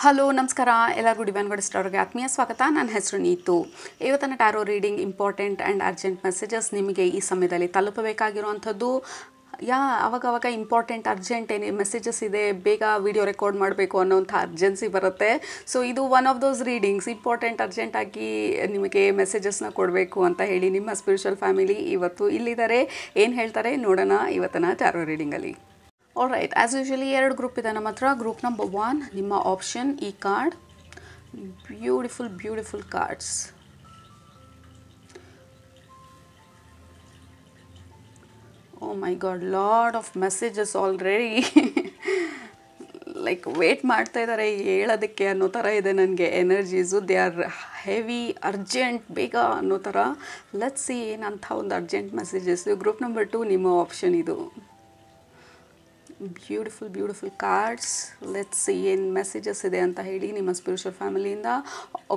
Hello ನಮಸ್ಕಾರ ಎಲ್ಲರಿಗೂ divine god ಸ್ಟಾರ್ಗೆ ಆತ್ಮೀಯ ಸ್ವಾಗತ. ನನ್ನ ಹೆಸರು ನೀತು. ಇವತ್ತಿನ tarot reading important and urgent messages ನಿಮಗೆ ಈ ಸಮಯದಲ್ಲಿ ತಲುಪಬೇಕಾಗಿರುವಂಥದ್ದು. ಅವಾಗವಾಗ ಇಂಪಾರ್ಟೆಂಟ್ ಅರ್ಜೆಂಟ್ ಏನು ಮೆಸೇಜಸ್ ಇದೆ, ಬೇಗ ವಿಡಿಯೋ ರೆಕಾರ್ಡ್ ಮಾಡಬೇಕು ಅನ್ನೋಂಥ ಅರ್ಜೆನ್ಸಿ ಬರುತ್ತೆ. ಸೊ ಇದು one of those readings. Important ಅರ್ಜೆಂಟಾಗಿ ನಿಮಗೆ ಮೆಸೇಜಸ್ನ ಕೊಡಬೇಕು ಅಂತ ಹೇಳಿ ನಿಮ್ಮ ಸ್ಪಿರಿಚುವಲ್ ಫ್ಯಾಮಿಲಿ ಇವತ್ತು ಇಲ್ಲಿದ್ದಾರೆ. ಏನು ಹೇಳ್ತಾರೆ ನೋಡೋಣ ಇವತ್ತಿನ ಟ್ಯಾರೋ ರೀಡಿಂಗಲ್ಲಿ. ಆಲ್ರೈಟ್, ಆ್ಯಸ್ ಯೂಶಲಿ 2 ಗ್ರೂಪ್ ಇದೆ ನಮ್ಮ ಹತ್ರ. ಗ್ರೂಪ್ ನಂಬರ್ 1 ನಿಮ್ಮ ಆಪ್ಷನ್ ಈ card. Beautiful cards. Oh my god, lot of messages already. Like wait ಮಾಡ್ತಾ ಇದ್ದಾರೆ ಹೇಳೋದಕ್ಕೆ ಅನ್ನೋ ಥರ ಇದೆ ನನಗೆ energies. They are heavy, urgent, ಬೇಗ ಅನ್ನೋ ಥರ. ಲೆಟ್ಸ್ ಸಿ ಏನಂಥ ಒಂದು ಅರ್ಜೆಂಟ್ ಮೆಸೇಜಸ್. ಗ್ರೂಪ್ ನಂಬರ್ 2 ನಿಮ್ಮ ಆಪ್ಷನ್ ಇದು. Beautiful cards. ಲೆಟ್ಸ್ ಸಿ ಏನು ಮೆಸೇಜಸ್ ಇದೆ ಅಂತ ಹೇಳಿ ನಿಮ್ಮ ಸ್ಪಿರಿಚುವಲ್ ಫ್ಯಾಮಿಲಿಯಿಂದ.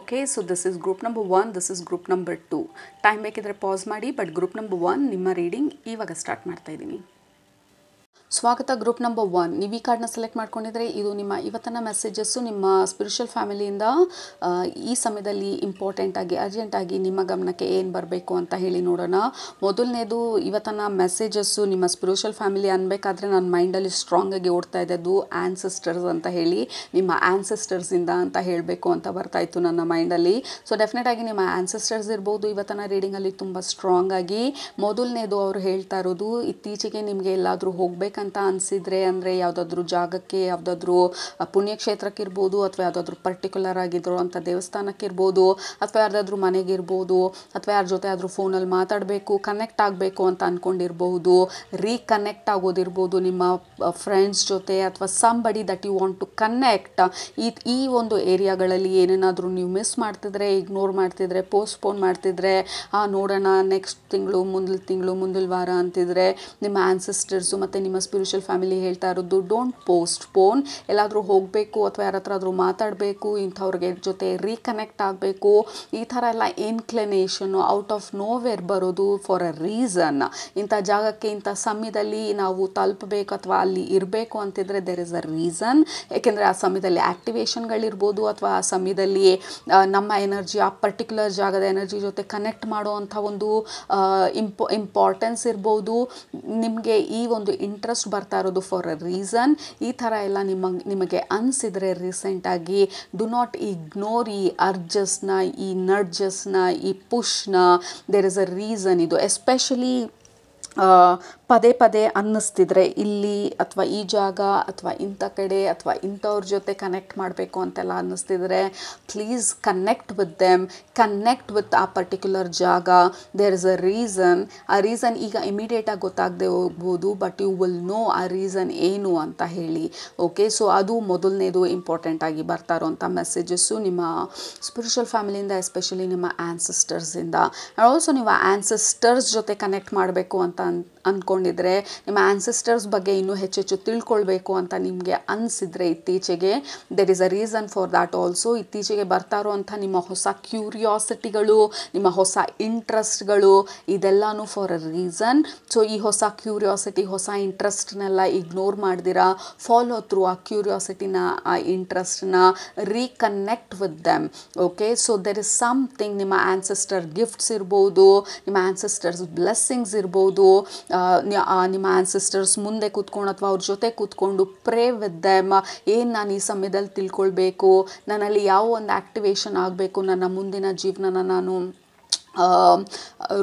Okay, so this is group number 1, this is group number 2. Time ಬೇಕಿದ್ರೆ ಪಾಸ್ ಮಾಡಿ, ಬಟ್ ಗ್ರೂಪ್ ನಂಬರ್ 1 ನಿಮ್ಮ ರೀಡಿಂಗ್ ಇವಾಗ ಸ್ಟಾರ್ಟ್ ಮಾಡ್ತಾ ಇದ್ದೀನಿ. ಸ್ವಾಗತ. ಗ್ರೂಪ್ ನಂಬರ್ 1 ನೀವು ಈ ಕಾರ್ಡ್ನ ಸೆಲೆಕ್ಟ್ ಮಾಡ್ಕೊಂಡಿದ್ರೆ ಇದು ನಿಮ್ಮ ಇವತ್ತಿನ ಮೆಸೇಜಸ್ಸು ನಿಮ್ಮ ಸ್ಪಿರಿಚುವಲ್ ಫ್ಯಾಮಿಲಿಯಿಂದ ಈ ಸಮಯದಲ್ಲಿ ಇಂಪಾರ್ಟೆಂಟಾಗಿ ಅರ್ಜೆಂಟಾಗಿ ನಿಮ್ಮ ಗಮನಕ್ಕೆ ಏನು ಬರಬೇಕು ಅಂತ ಹೇಳಿ ನೋಡೋಣ. ಮೊದಲನೇದು ಇವತ್ತಿನ ಮೆಸೇಜಸ್ಸು ನಿಮ್ಮ ಸ್ಪಿರಿಚುವಲ್ ಫ್ಯಾಮಿಲಿ ಅನ್ಬೇಕಾದ್ರೆ ನನ್ನ ಮೈಂಡಲ್ಲಿ ಸ್ಟ್ರಾಂಗಾಗಿ ಓಡ್ತಾ ಇದ್ದದ್ದು ಆ್ಯನ್ಸೆಸ್ಟರ್ಸ್ ಅಂತ ಹೇಳಿ, ನಿಮ್ಮ ಆ್ಯನ್ಸೆಸ್ಟರ್ಸಿಂದ ಅಂತ ಹೇಳಬೇಕು ಅಂತ ಬರ್ತಾಯಿತ್ತು ನನ್ನ ಮೈಂಡಲ್ಲಿ. ಸೊ ಡೆಫಿನೆಟಾಗಿ ನಿಮ್ಮ ಆ್ಯನ್ಸೆಸ್ಟರ್ಸ್ ಇರ್ಬೋದು ಇವತ್ತಿನ ರೀಡಿಂಗಲ್ಲಿ ತುಂಬ ಸ್ಟ್ರಾಂಗಾಗಿ. ಮೊದಲನೇದು ಅವರು ಹೇಳ್ತಾ ಇರೋದು, ಇತ್ತೀಚೆಗೆ ನಿಮಗೆ ಎಲ್ಲಾದರೂ ಹೋಗಬೇಕಂತ ಅನಿಸಿದರೆ, ಅಂದರೆ ಯಾವುದಾದ್ರೂ ಜಾಗಕ್ಕೆ, ಯಾವುದಾದ್ರೂ ಪುಣ್ಯಕ್ಷೇತ್ರಕ್ಕಿರ್ಬೋದು, ಅಥವಾ ಯಾವುದಾದ್ರೂ ಪರ್ಟಿಕ್ಯುಲರ್ ಆಗಿರೋ ಅಂಥ ದೇವಸ್ಥಾನಕ್ಕಿರ್ಬೋದು, ಅಥವಾ ಯಾರ್ದಾದ್ರೂ ಮನೆಗಿರ್ಬೋದು, ಅಥವಾ ಯಾರ ಜೊತೆ ಆದರೂ ಫೋನಲ್ಲಿ ಮಾತಾಡಬೇಕು, ಕನೆಕ್ಟ್ ಆಗಬೇಕು ಅಂತ ಅಂದ್ಕೊಂಡಿರ್ಬೋದು, ರೀಕನೆಕ್ಟ್ ಆಗೋದಿರ್ಬೋದು ನಿಮ್ಮ ಫ್ರೆಂಡ್ಸ್ ಜೊತೆ, ಅಥವಾ somebody that you want to connect. ಈ ಒಂದು ಏರಿಯಾಗಳಲ್ಲಿ ಏನೇನಾದರೂ ನೀವು ಮಿಸ್ ಮಾಡ್ತಿದ್ರೆ, ಇಗ್ನೋರ್ ಮಾಡ್ತಿದ್ರೆ, ಪೋಸ್ಟ್ಪೋನ್ ಮಾಡ್ತಿದ್ರೆ, ನೋಡೋಣ ನೆಕ್ಸ್ಟ್ ತಿಂಗಳು, ಮುಂದಿನ ವಾರ ಅಂತಿದ್ರೆ, ನಿಮ್ಮ ಆ್ಯನ್ಸೆಸ್ಟರ್ಸು ಮತ್ತು ನಿಮ್ಮ ಸ್ಪಿರಿಚುವಲ್ ಫ್ಯಾಮಿಲಿ ಹೇಳ್ತಾ ಇರೋದು ಡೋಂಟ್ ಪೋಸ್ಟ್ಪೋನ್. ಎಲ್ಲಾದರೂ ಹೋಗಬೇಕು ಅಥವಾ ಯಾರ ಹತ್ರ ಆದರೂ ಮಾತಾಡಬೇಕು, ಇಂಥವ್ರಿಗೆ ಜೊತೆ ರೀಕನೆಕ್ಟ್ ಆಗಬೇಕು, ಈ ಥರ ಎಲ್ಲ ಇನ್ಕ್ಲಿನೇಷನ್ನು ಔಟ್ ಆಫ್ ನೋವೇರ್ ಬರೋದು ಫಾರ್ ಅ ರೀಸನ್. ಇಂಥ ಜಾಗಕ್ಕೆ ಇಂಥ ಸಮಯದಲ್ಲಿ ನಾವು ತಲುಪಬೇಕು ಅಥವಾ ಅಲ್ಲಿ ಇರಬೇಕು ಅಂತಿದ್ರೆ ದೇರ್ ಇಸ್ ಅ ರೀಸನ್. ಏಕೆಂದರೆ ಆ ಸಮಯದಲ್ಲಿ ಆ್ಯಕ್ಟಿವೇಶನ್ಗಳಿರ್ಬೋದು, ಅಥವಾ ಆ ಸಮಯದಲ್ಲಿ ನಮ್ಮ ಎನರ್ಜಿ ಆ ಪರ್ಟಿಕ್ಯುಲರ್ ಜಾಗದ ಎನರ್ಜಿ ಜೊತೆ ಕನೆಕ್ಟ್ ಮಾಡುವಂಥ ಒಂದು ಇಂಪಾರ್ಟೆನ್ಸ್ ಇರ್ಬೋದು. ನಿಮಗೆ ಈ ಒಂದು ಇಂಟ್ರೆಸ್ಟ್ ಬರ್ತಾ ಇರೋದು ಫಾರ್ ಅ ರೀಸನ್. ಈ ಥರ ಎಲ್ಲ ನಿಮಗೆ ಅನಿಸಿದರೆ ರೀಸೆಂಟಾಗಿ ಡು ನಾಟ್ ಇಗ್ನೋರ್ ಈ ಅರ್ಜಸ್ನ, ಈ ನಡ್ಜಸ್ನ, ಈ ಪುಷ್ನ. There is a reason. ಇದು ಎಸ್ಪೆಷಲಿ ಪದೇ ಅನ್ನಿಸ್ತಿದ್ರೆ ಇಲ್ಲಿ ಅಥವಾ ಈ ಜಾಗ ಅಥವಾ ಇಂಥ ಕಡೆ ಅಥವಾ ಇಂಥವ್ರ ಜೊತೆ ಕನೆಕ್ಟ್ ಮಾಡಬೇಕು ಅಂತೆಲ್ಲ ಅನ್ನಿಸ್ತಿದ್ರೆ, please connect with them, connect with ಆ ಪರ್ಟಿಕ್ಯುಲರ್ ಜಾಗ. There is a reason. ಆ ರೀಸನ್ ಈಗ ಇಮಿಡಿಯೇಟಾಗಿ ಗೊತ್ತಾಗದೆ ಹೋಗ್ಬೋದು, ಬಟ್ ಯು ವಿಲ್ ನೋ ಆ ರೀಸನ್ ಏನು ಅಂತ ಹೇಳಿ. ಓಕೆ, ಸೊ ಅದು ಮೊದಲನೇದು ಇಂಪಾರ್ಟೆಂಟಾಗಿ ಬರ್ತಾ ಇರೋಂಥ ಮೆಸೇಜಸ್ಸು ನಿಮ್ಮ ಸ್ಪಿರಿಚುವಲ್ ಫ್ಯಾಮಿಲಿಯಿಂದ, ಎಸ್ಪೆಷಲಿ ನಿಮ್ಮ ಆ್ಯನ್ಸೆಸ್ಟರ್ಸಿಂದ. ಆಲ್ಸೋ ನೀವು ಆ್ಯನ್ಸೆಸ್ಟರ್ಸ್ ಜೊತೆ ಕನೆಕ್ಟ್ ಮಾಡಬೇಕು ಅಂತ ಅಂದ್ಕೊಂಡಿದ್ರೆ, ನಿಮ್ಮ ಆ್ಯನ್ಸೆಸ್ಟರ್ಸ್ ಬಗ್ಗೆ ಇನ್ನೂ ಹೆಚ್ಚೆಚ್ಚು ತಿಳ್ಕೊಳ್ಬೇಕು ಅಂತ ನಿಮಗೆ ಅನಿಸಿದರೆ ಇತ್ತೀಚೆಗೆ, there is a reason for that also. ಇತ್ತೀಚೆಗೆ ಬರ್ತಾ ಇರೋವಂಥ ನಿಮ್ಮ ಹೊಸ ಕ್ಯೂರಿಯಾಸಿಟಿಗಳು, ನಿಮ್ಮ ಹೊಸ ಇಂಟ್ರೆಸ್ಟ್ಗಳು, ಇದೆಲ್ಲನೂ ಫಾರ್ ಅ ರೀಸನ್. ಸೊ ಈ ಹೊಸ ಕ್ಯೂರಿಯಾಸಿಟಿ, ಹೊಸ ಇಂಟ್ರೆಸ್ಟ್ನೆಲ್ಲ ಇಗ್ನೋರ್ ಮಾಡ್ದಿರಾ ಫಾಲೋ ಥ್ರೂ ಆ ಕ್ಯೂರಿಯಾಸಿಟಿನ, ಆ ಇಂಟ್ರೆಸ್ಟ್ನ reconnect with them. Okay, so there is something. ನಿಮ್ಮ ಆ್ಯನ್ಸೆಸ್ಟರ್ ಗಿಫ್ಟ್ಸ್ ಇರ್ಬೋದು, ನಿಮ್ಮ ಆ್ಯನ್ಸೆಸ್ಟರ್ಸ್ ಬ್ಲೆಸ್ಸಿಂಗ್ಸ್ ಇರ್ಬೋದು. ನಿಮ್ಮ ಆ್ಯನ್ಸೆಸ್ಟರ್ಸ್ ಮುಂದೆ ಕೂತ್ಕೊಂಡು ಅಥವಾ ಅವ್ರ ಜೊತೆ ಕೂತ್ಕೊಂಡು ಪ್ರೇ ವಿತ್ ದೆಮ್. ಏನು ನಾನು ಈ ಸಮಯದಲ್ಲಿ ತಿಳ್ಕೊಳ್ಬೇಕು, ನನ್ನಲ್ಲಿ ಯಾವ ಒಂದು ಆ್ಯಕ್ಟಿವೇಶನ್ ಆಗಬೇಕು, ನನ್ನ ಮುಂದಿನ ಜೀವನನ ನಾನು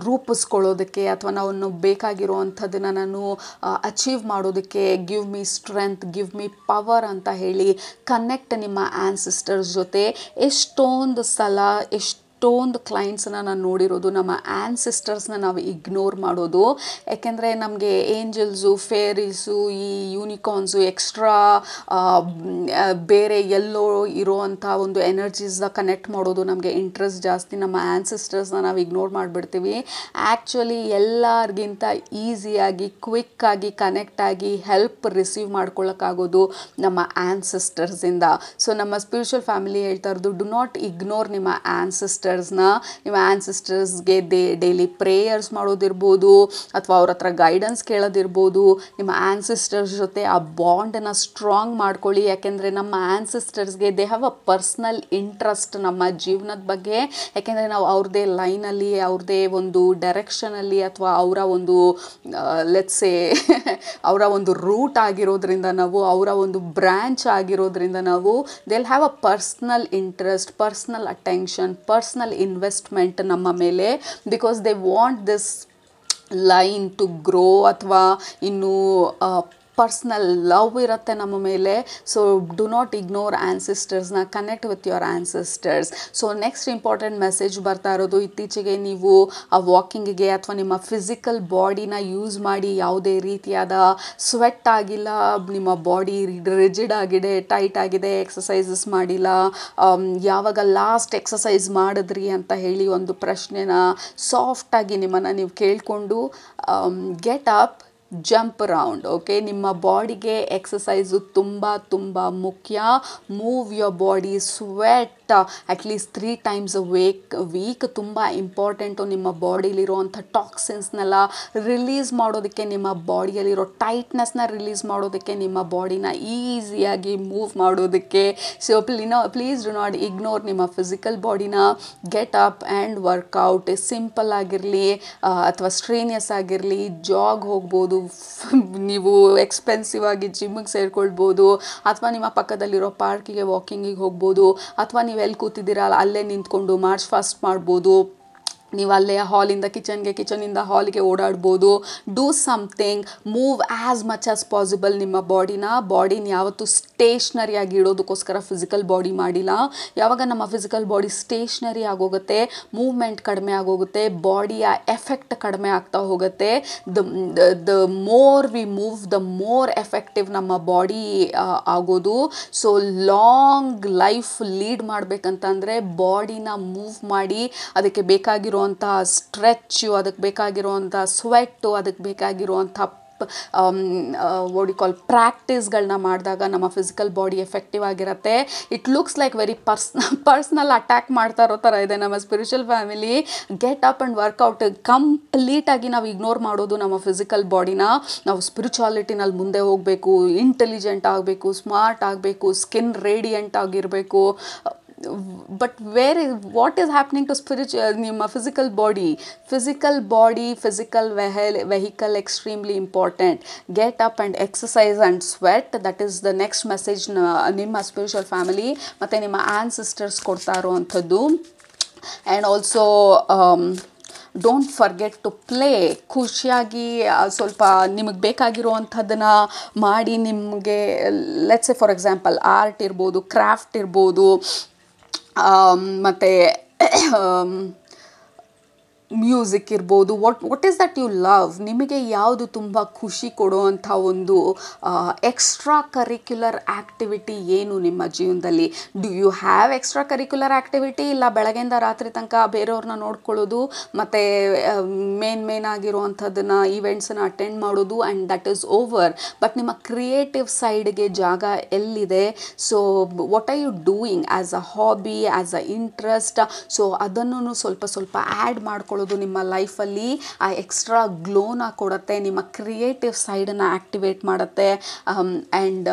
ರೂಪಿಸ್ಕೊಳ್ಳೋದಕ್ಕೆ, ಅಥವಾ ನಾವು ಬೇಕಾಗಿರುವಂಥದ್ದನ್ನು ನಾನು ಅಚೀವ್ ಮಾಡೋದಕ್ಕೆ, give me strength, give me power ಅಂತ ಹೇಳಿ ಕನೆಕ್ಟ್ ನಿಮ್ಮ ಆ್ಯನ್ಸೆಸ್ಟರ್ಸ್ ಜೊತೆ. ಎಷ್ಟೊಂದು ಸಲ ಎಷ್ಟೊಂದು ಕ್ಲೈಂಟ್ಸನ್ನ ನಾನು ನೋಡಿರೋದು, ನಮ್ಮ ಆ್ಯನ್ಸೆಸ್ಟರ್ಸ್ನ ನಾವು ಇಗ್ನೋರ್ ಮಾಡೋದು. ಯಾಕೆಂದರೆ ನಮಗೆ ಏಂಜಲ್ಸು, ಫೇರೀಸು, ಈ ಯೂನಿಕಾರ್ನ್ಸು, ಎಕ್ಸ್ಟ್ರಾ ಬೇರೆ ಎಲ್ಲೋ ಇರೋವಂಥ ಒಂದು ಎನರ್ಜೀಸ್ನ ಕನೆಕ್ಟ್ ಮಾಡೋದು ನಮಗೆ ಇಂಟ್ರೆಸ್ಟ್ ಜಾಸ್ತಿ. ನಮ್ಮ ಆ್ಯನ್ಸೆಸ್ಟರ್ಸ್ನ ನಾವು ಇಗ್ನೋರ್ ಮಾಡಿಬಿಡ್ತೀವಿ. ಆ್ಯಕ್ಚುಲಿ ಎಲ್ಲರಿಗಿಂತ ಈಸಿಯಾಗಿ, ಕ್ವಿಕ್ಕಾಗಿ ಕನೆಕ್ಟ್ ಆಗಿ ಹೆಲ್ಪ್ ರಿಸೀವ್ ಮಾಡ್ಕೊಳ್ಳೋಕ್ಕಾಗೋದು ನಮ್ಮ ಆ್ಯನ್ಸೆಸ್ಟರ್ಸಿಂದ. ಸೊ ನಮ್ಮ ಸ್ಪಿರಿಚುವಲ್ ಫ್ಯಾಮಿಲಿ ಹೇಳ್ತಾ ಇರೋದು ಡು ನಾಟ್ ಇಗ್ನೋರ್ ನಿಮ್ಮ ಆ್ಯನ್ಸೆಸ್ಟರ್ಸ್. ಆ್ಯನ್ಸಿಸ್ಟರ್ಸ್ನ. ನಿಮ್ಮ ಆ್ಯನ್ಸಿಸ್ಟರ್ಸ್ಗೆ ಡೈಲಿ ಪ್ರೇಯರ್ಸ್ ಮಾಡೋದಿರ್ಬೋದು, ಅಥವಾ ಅವ್ರ ಹತ್ರ ಗೈಡೆನ್ಸ್ ಕೇಳೋದಿರ್ಬೋದು. ನಿಮ್ಮ ಆ್ಯನ್ಸಿಸ್ಟರ್ಸ್ ಜೊತೆ ಆ ಬಾಂಡನ್ನು ಸ್ಟ್ರಾಂಗ್ ಮಾಡ್ಕೊಳ್ಳಿ. ಯಾಕೆಂದರೆ ನಮ್ಮ ಆ್ಯನ್ಸಿಸ್ಟರ್ಸ್ಗೆ they have a personal interest ನಮ್ಮ ಜೀವನದ ಬಗ್ಗೆ. ಯಾಕೆಂದರೆ ನಾವು ಅವ್ರದ್ದೇ ಲೈನಲ್ಲಿ, ಅವ್ರದ್ದೇ ಒಂದು ಡೈರೆಕ್ಷನಲ್ಲಿ, ಅಥವಾ ಅವರ ಒಂದು ಲೆಟ್ಸೇ ಅವರ ಒಂದು ರೂಟ್ ಆಗಿರೋದ್ರಿಂದ, ನಾವು ಅವರ ಒಂದು ಬ್ರ್ಯಾಂಚ್ ಆಗಿರೋದ್ರಿಂದ, ನಾವು they'll have a personal interest, personal attention, personal investment ನಮ್ಮ ಮೇಲೆ, because they want this line to grow, ಅಥವಾ ಇನ್ನು ಪರ್ಸ್ನಲ್ ಲವ್ ಇರುತ್ತೆ ನಮ್ಮ ಮೇಲೆ. ಸೊ ಡು ನಾಟ್ ಇಗ್ನೋರ್ ಆ್ಯನ್ಸಿಸ್ಟರ್ಸ್ನ, connect with your ancestors. So next important message ಬರ್ತಾ ಇರೋದು, ಇತ್ತೀಚೆಗೆ ನೀವು ಆ ವಾಕಿಂಗಿಗೆ ಅಥವಾ ನಿಮ್ಮ ಫಿಸಿಕಲ್ ಬಾಡಿನ ಯೂಸ್ ಮಾಡಿ ಯಾವುದೇ ರೀತಿಯಾದ ಸ್ವೆಟ್ ಆಗಿಲ್ಲ, ನಿಮ್ಮ ಬಾಡಿ ರಿಜಿಡ್ ಆಗಿದೆ, ಟೈಟ್ ಆಗಿದೆ, ಎಕ್ಸಸೈಸಸ್ ಮಾಡಿಲ್ಲ, ಯಾವಾಗ ಲಾಸ್ಟ್ ಎಕ್ಸಸೈಸ್ ಮಾಡಿದ್ರಿ ಅಂತ ಹೇಳಿ ಒಂದು ಪ್ರಶ್ನೆನ ಸಾಫ್ಟಾಗಿ ನಿಮ್ಮನ್ನು ನೀವು ಕೇಳಿಕೊಂಡು get up, jump around. Okay, ನಿಮ್ಮ ಬಾಡಿಗೆ ಎಕ್ಸಸೈಸು ತುಂಬ ತುಂಬ ಮುಖ್ಯ. Move your body, sweat at least 3 times a week ತುಂಬ ಇಂಪಾರ್ಟೆಂಟು. ನಿಮ್ಮ ಬಾಡಿಲಿರುವಂಥ ಟಾಕ್ಸಿನ್ಸ್ನೆಲ್ಲ ರಿಲೀಸ್ ಮಾಡೋದಕ್ಕೆ, ನಿಮ್ಮ ಬಾಡಿಯಲ್ಲಿರೋ ಟೈಟ್ನೆಸ್ನ ರಿಲೀಸ್ ಮಾಡೋದಕ್ಕೆ, ನಿಮ್ಮ ಬಾಡಿನ ಈಸಿಯಾಗಿ ಮೂವ್ ಮಾಡೋದಕ್ಕೆ. So please do not ignore ನಿಮ್ಮ ಫಿಸಿಕಲ್ ಬಾಡಿನ. Get up and work out. Simple ಆಗಿರಲಿ ಅಥವಾ ಸ್ಟ್ರೇನಿಯಸ್ ಆಗಿರಲಿ, ಜಾಗ್ ಹೋಗ್ಬೋದು, ನೀವು ಎಕ್ಸ್ಪೆನ್ಸಿವ್ ಆಗಿ ಜಿಮ್ಮಿಗೆ ಸೇರ್ಕೊಳ್ಬೋದು, ಅಥವಾ ನಿಮ್ಮ ಪಕ್ಕದಲ್ಲಿರೋ ಪಾರ್ಕಿಗೆ ವಾಕಿಂಗಿಗೆ ಹೋಗ್ಬೋದು, ಅಥವಾ ನೀವು ಎಲ್ಲಿ ಕೂತಿದ್ದೀರಾ ಅಲ್ಲೇ ನಿಂತ್ಕೊಂಡು ಮಾರ್ಚ್ ಫಾಸ್ಟ್ ಮಾಡ್ಬೋದು. ನೀವು ಅಲ್ಲೇ ಹಾಲಿಂದ ಕಿಚನ್ಗೆ, ಕಿಚನಿಂದ ಹಾಲ್ಗೆ ಓಡಾಡ್ಬೋದು. Do something, move as much as possible. ನಿಮ್ಮ ಬಾಡಿನ ಯಾವತ್ತೂ ಸ್ಟೇಷ್ನರಿಯಾಗಿ ಇಡೋದಕ್ಕೋಸ್ಕರ ಫಿಸಿಕಲ್ ಬಾಡಿ ಮಾಡಿಲ್ಲ. ಯಾವಾಗ ನಮ್ಮ ಫಿಸಿಕಲ್ ಬಾಡಿ ಸ್ಟೇಷ್ನರಿ ಆಗೋಗುತ್ತೆ, ಮೂವ್ಮೆಂಟ್ ಕಡಿಮೆ ಆಗೋಗುತ್ತೆ, ಬಾಡಿಯ ಎಫೆಕ್ಟ್ ಕಡಿಮೆ ಆಗ್ತಾ ಹೋಗುತ್ತೆ. The more we move, the more effective ನಮ್ಮ ಬಾಡಿ ಆಗೋದು. ಸೊ ಲಾಂಗ್ ಲೈಫ್ ಲೀಡ್ ಮಾಡಬೇಕಂತಂದರೆ ಬಾಡಿನ ಮೂವ್ ಮಾಡಿ, ಅದಕ್ಕೆ ಬೇಕಾಗಿರೋ ಸ್ಟ್ರೆಚ್ಚು, ಅದಕ್ಕೆ ಬೇಕಾಗಿರುವಂಥ ಸ್ವೆಟ್ಟು, ಅದಕ್ಕೆ ಬೇಕಾಗಿರುವಂಥ ಪ್ರಾಕ್ಟೀಸ್ಗಳನ್ನ ಮಾಡಿದಾಗ ನಮ್ಮ ಫಿಸಿಕಲ್ ಬಾಡಿ ಎಫೆಕ್ಟಿವ್ ಆಗಿರುತ್ತೆ. It looks like very personal attack ಮಾಡ್ತಾ ಇರೋ ಥರ ಇದೆ ನಮ್ಮ spiritual family. Get up and workout. ಕಂಪ್ಲೀಟಾಗಿ ನಾವು ಇಗ್ನೋರ್ ಮಾಡೋದು ನಮ್ಮ ಫಿಸಿಕಲ್ ಬಾಡಿನ. ನಾವು ಸ್ಪಿರಿಚುವಾಲಿಟಿನಲ್ಲಿ ಮುಂದೆ ಹೋಗಬೇಕು, ಇಂಟೆಲಿಜೆಂಟ್ ಆಗಬೇಕು, ಸ್ಮಾರ್ಟ್ ಆಗಬೇಕು, ಸ್ಕಿನ್ ರೇಡಿಯಂಟ್ ಆಗಿರಬೇಕು. But what is happening to ನಿಮ್ಮ physical body, physical vehicle extremely important. Get up and exercise and sweat. That is the next message ನಿಮ್ಮ ಸ್ಪಿರಿಚುವಲ್ ಫ್ಯಾಮಿಲಿ ಮತ್ತು ನಿಮ್ಮ ಆ್ಯನ್ಸಿಸ್ಟರ್ಸ್ ಕೊಡ್ತಾ ಇರೋವಂಥದ್ದು. And also don't forget to play. ಖುಷಿಯಾಗಿ ಸ್ವಲ್ಪ ನಿಮಗೆ ಬೇಕಾಗಿರುವಂಥದ್ದನ್ನು ಮಾಡಿ. ನಿಮಗೆ let's say for example art ಇರ್ಬೋದು, ಕ್ರಾಫ್ಟ್ ಇರ್ಬೋದು, ಮತ್ತು ಮ್ಯೂಸಿಕ್ ಇರ್ಬೋದು. What is that you love? ನಿಮಗೆ ಯಾವುದು ತುಂಬ ಖುಷಿ ಕೊಡುವಂಥ ಒಂದು ಎಕ್ಸ್ಟ್ರಾ ಕರಿಕ್ಯುಲರ್ ಆ್ಯಕ್ಟಿವಿಟಿ ಏನು ನಿಮ್ಮ ಜೀವನದಲ್ಲಿ? Do you have extra curricular activity? ಇಲ್ಲ ಬೆಳಗ್ಗೆಯಿಂದ ರಾತ್ರಿ ತನಕ ಬೇರೆಯವ್ರನ್ನ ನೋಡ್ಕೊಳ್ಳೋದು ಮತ್ತು ಮೇನ್ ಆಗಿರುವಂಥದ್ದನ್ನು ಈವೆಂಟ್ಸನ್ನು ಅಟೆಂಡ್ ಮಾಡೋದು and that is over. But ನಿಮ್ಮ ಕ್ರಿಯೇಟಿವ್ ಸೈಡ್ಗೆ ಜಾಗ ಎಲ್ಲಿದೆ? So what are you doing as a hobby, as a interest? So ಅದನ್ನು ಸ್ವಲ್ಪ ಆ್ಯಡ್ ಮಾಡ್ಕೊಳ್ಳೋದು ನಿಮ್ಮ ಲೈಫಲ್ಲಿ ಆ ಎಕ್ಸ್ಟ್ರಾ ಗ್ಲೋನ ಕೊಡುತ್ತೆ, ನಿಮ್ಮ ಕ್ರಿಯೇಟಿವ್ ಸೈಡನ್ನು ಆ್ಯಕ್ಟಿವೇಟ್ ಮಾಡುತ್ತೆ. ಆ್ಯಂಡ್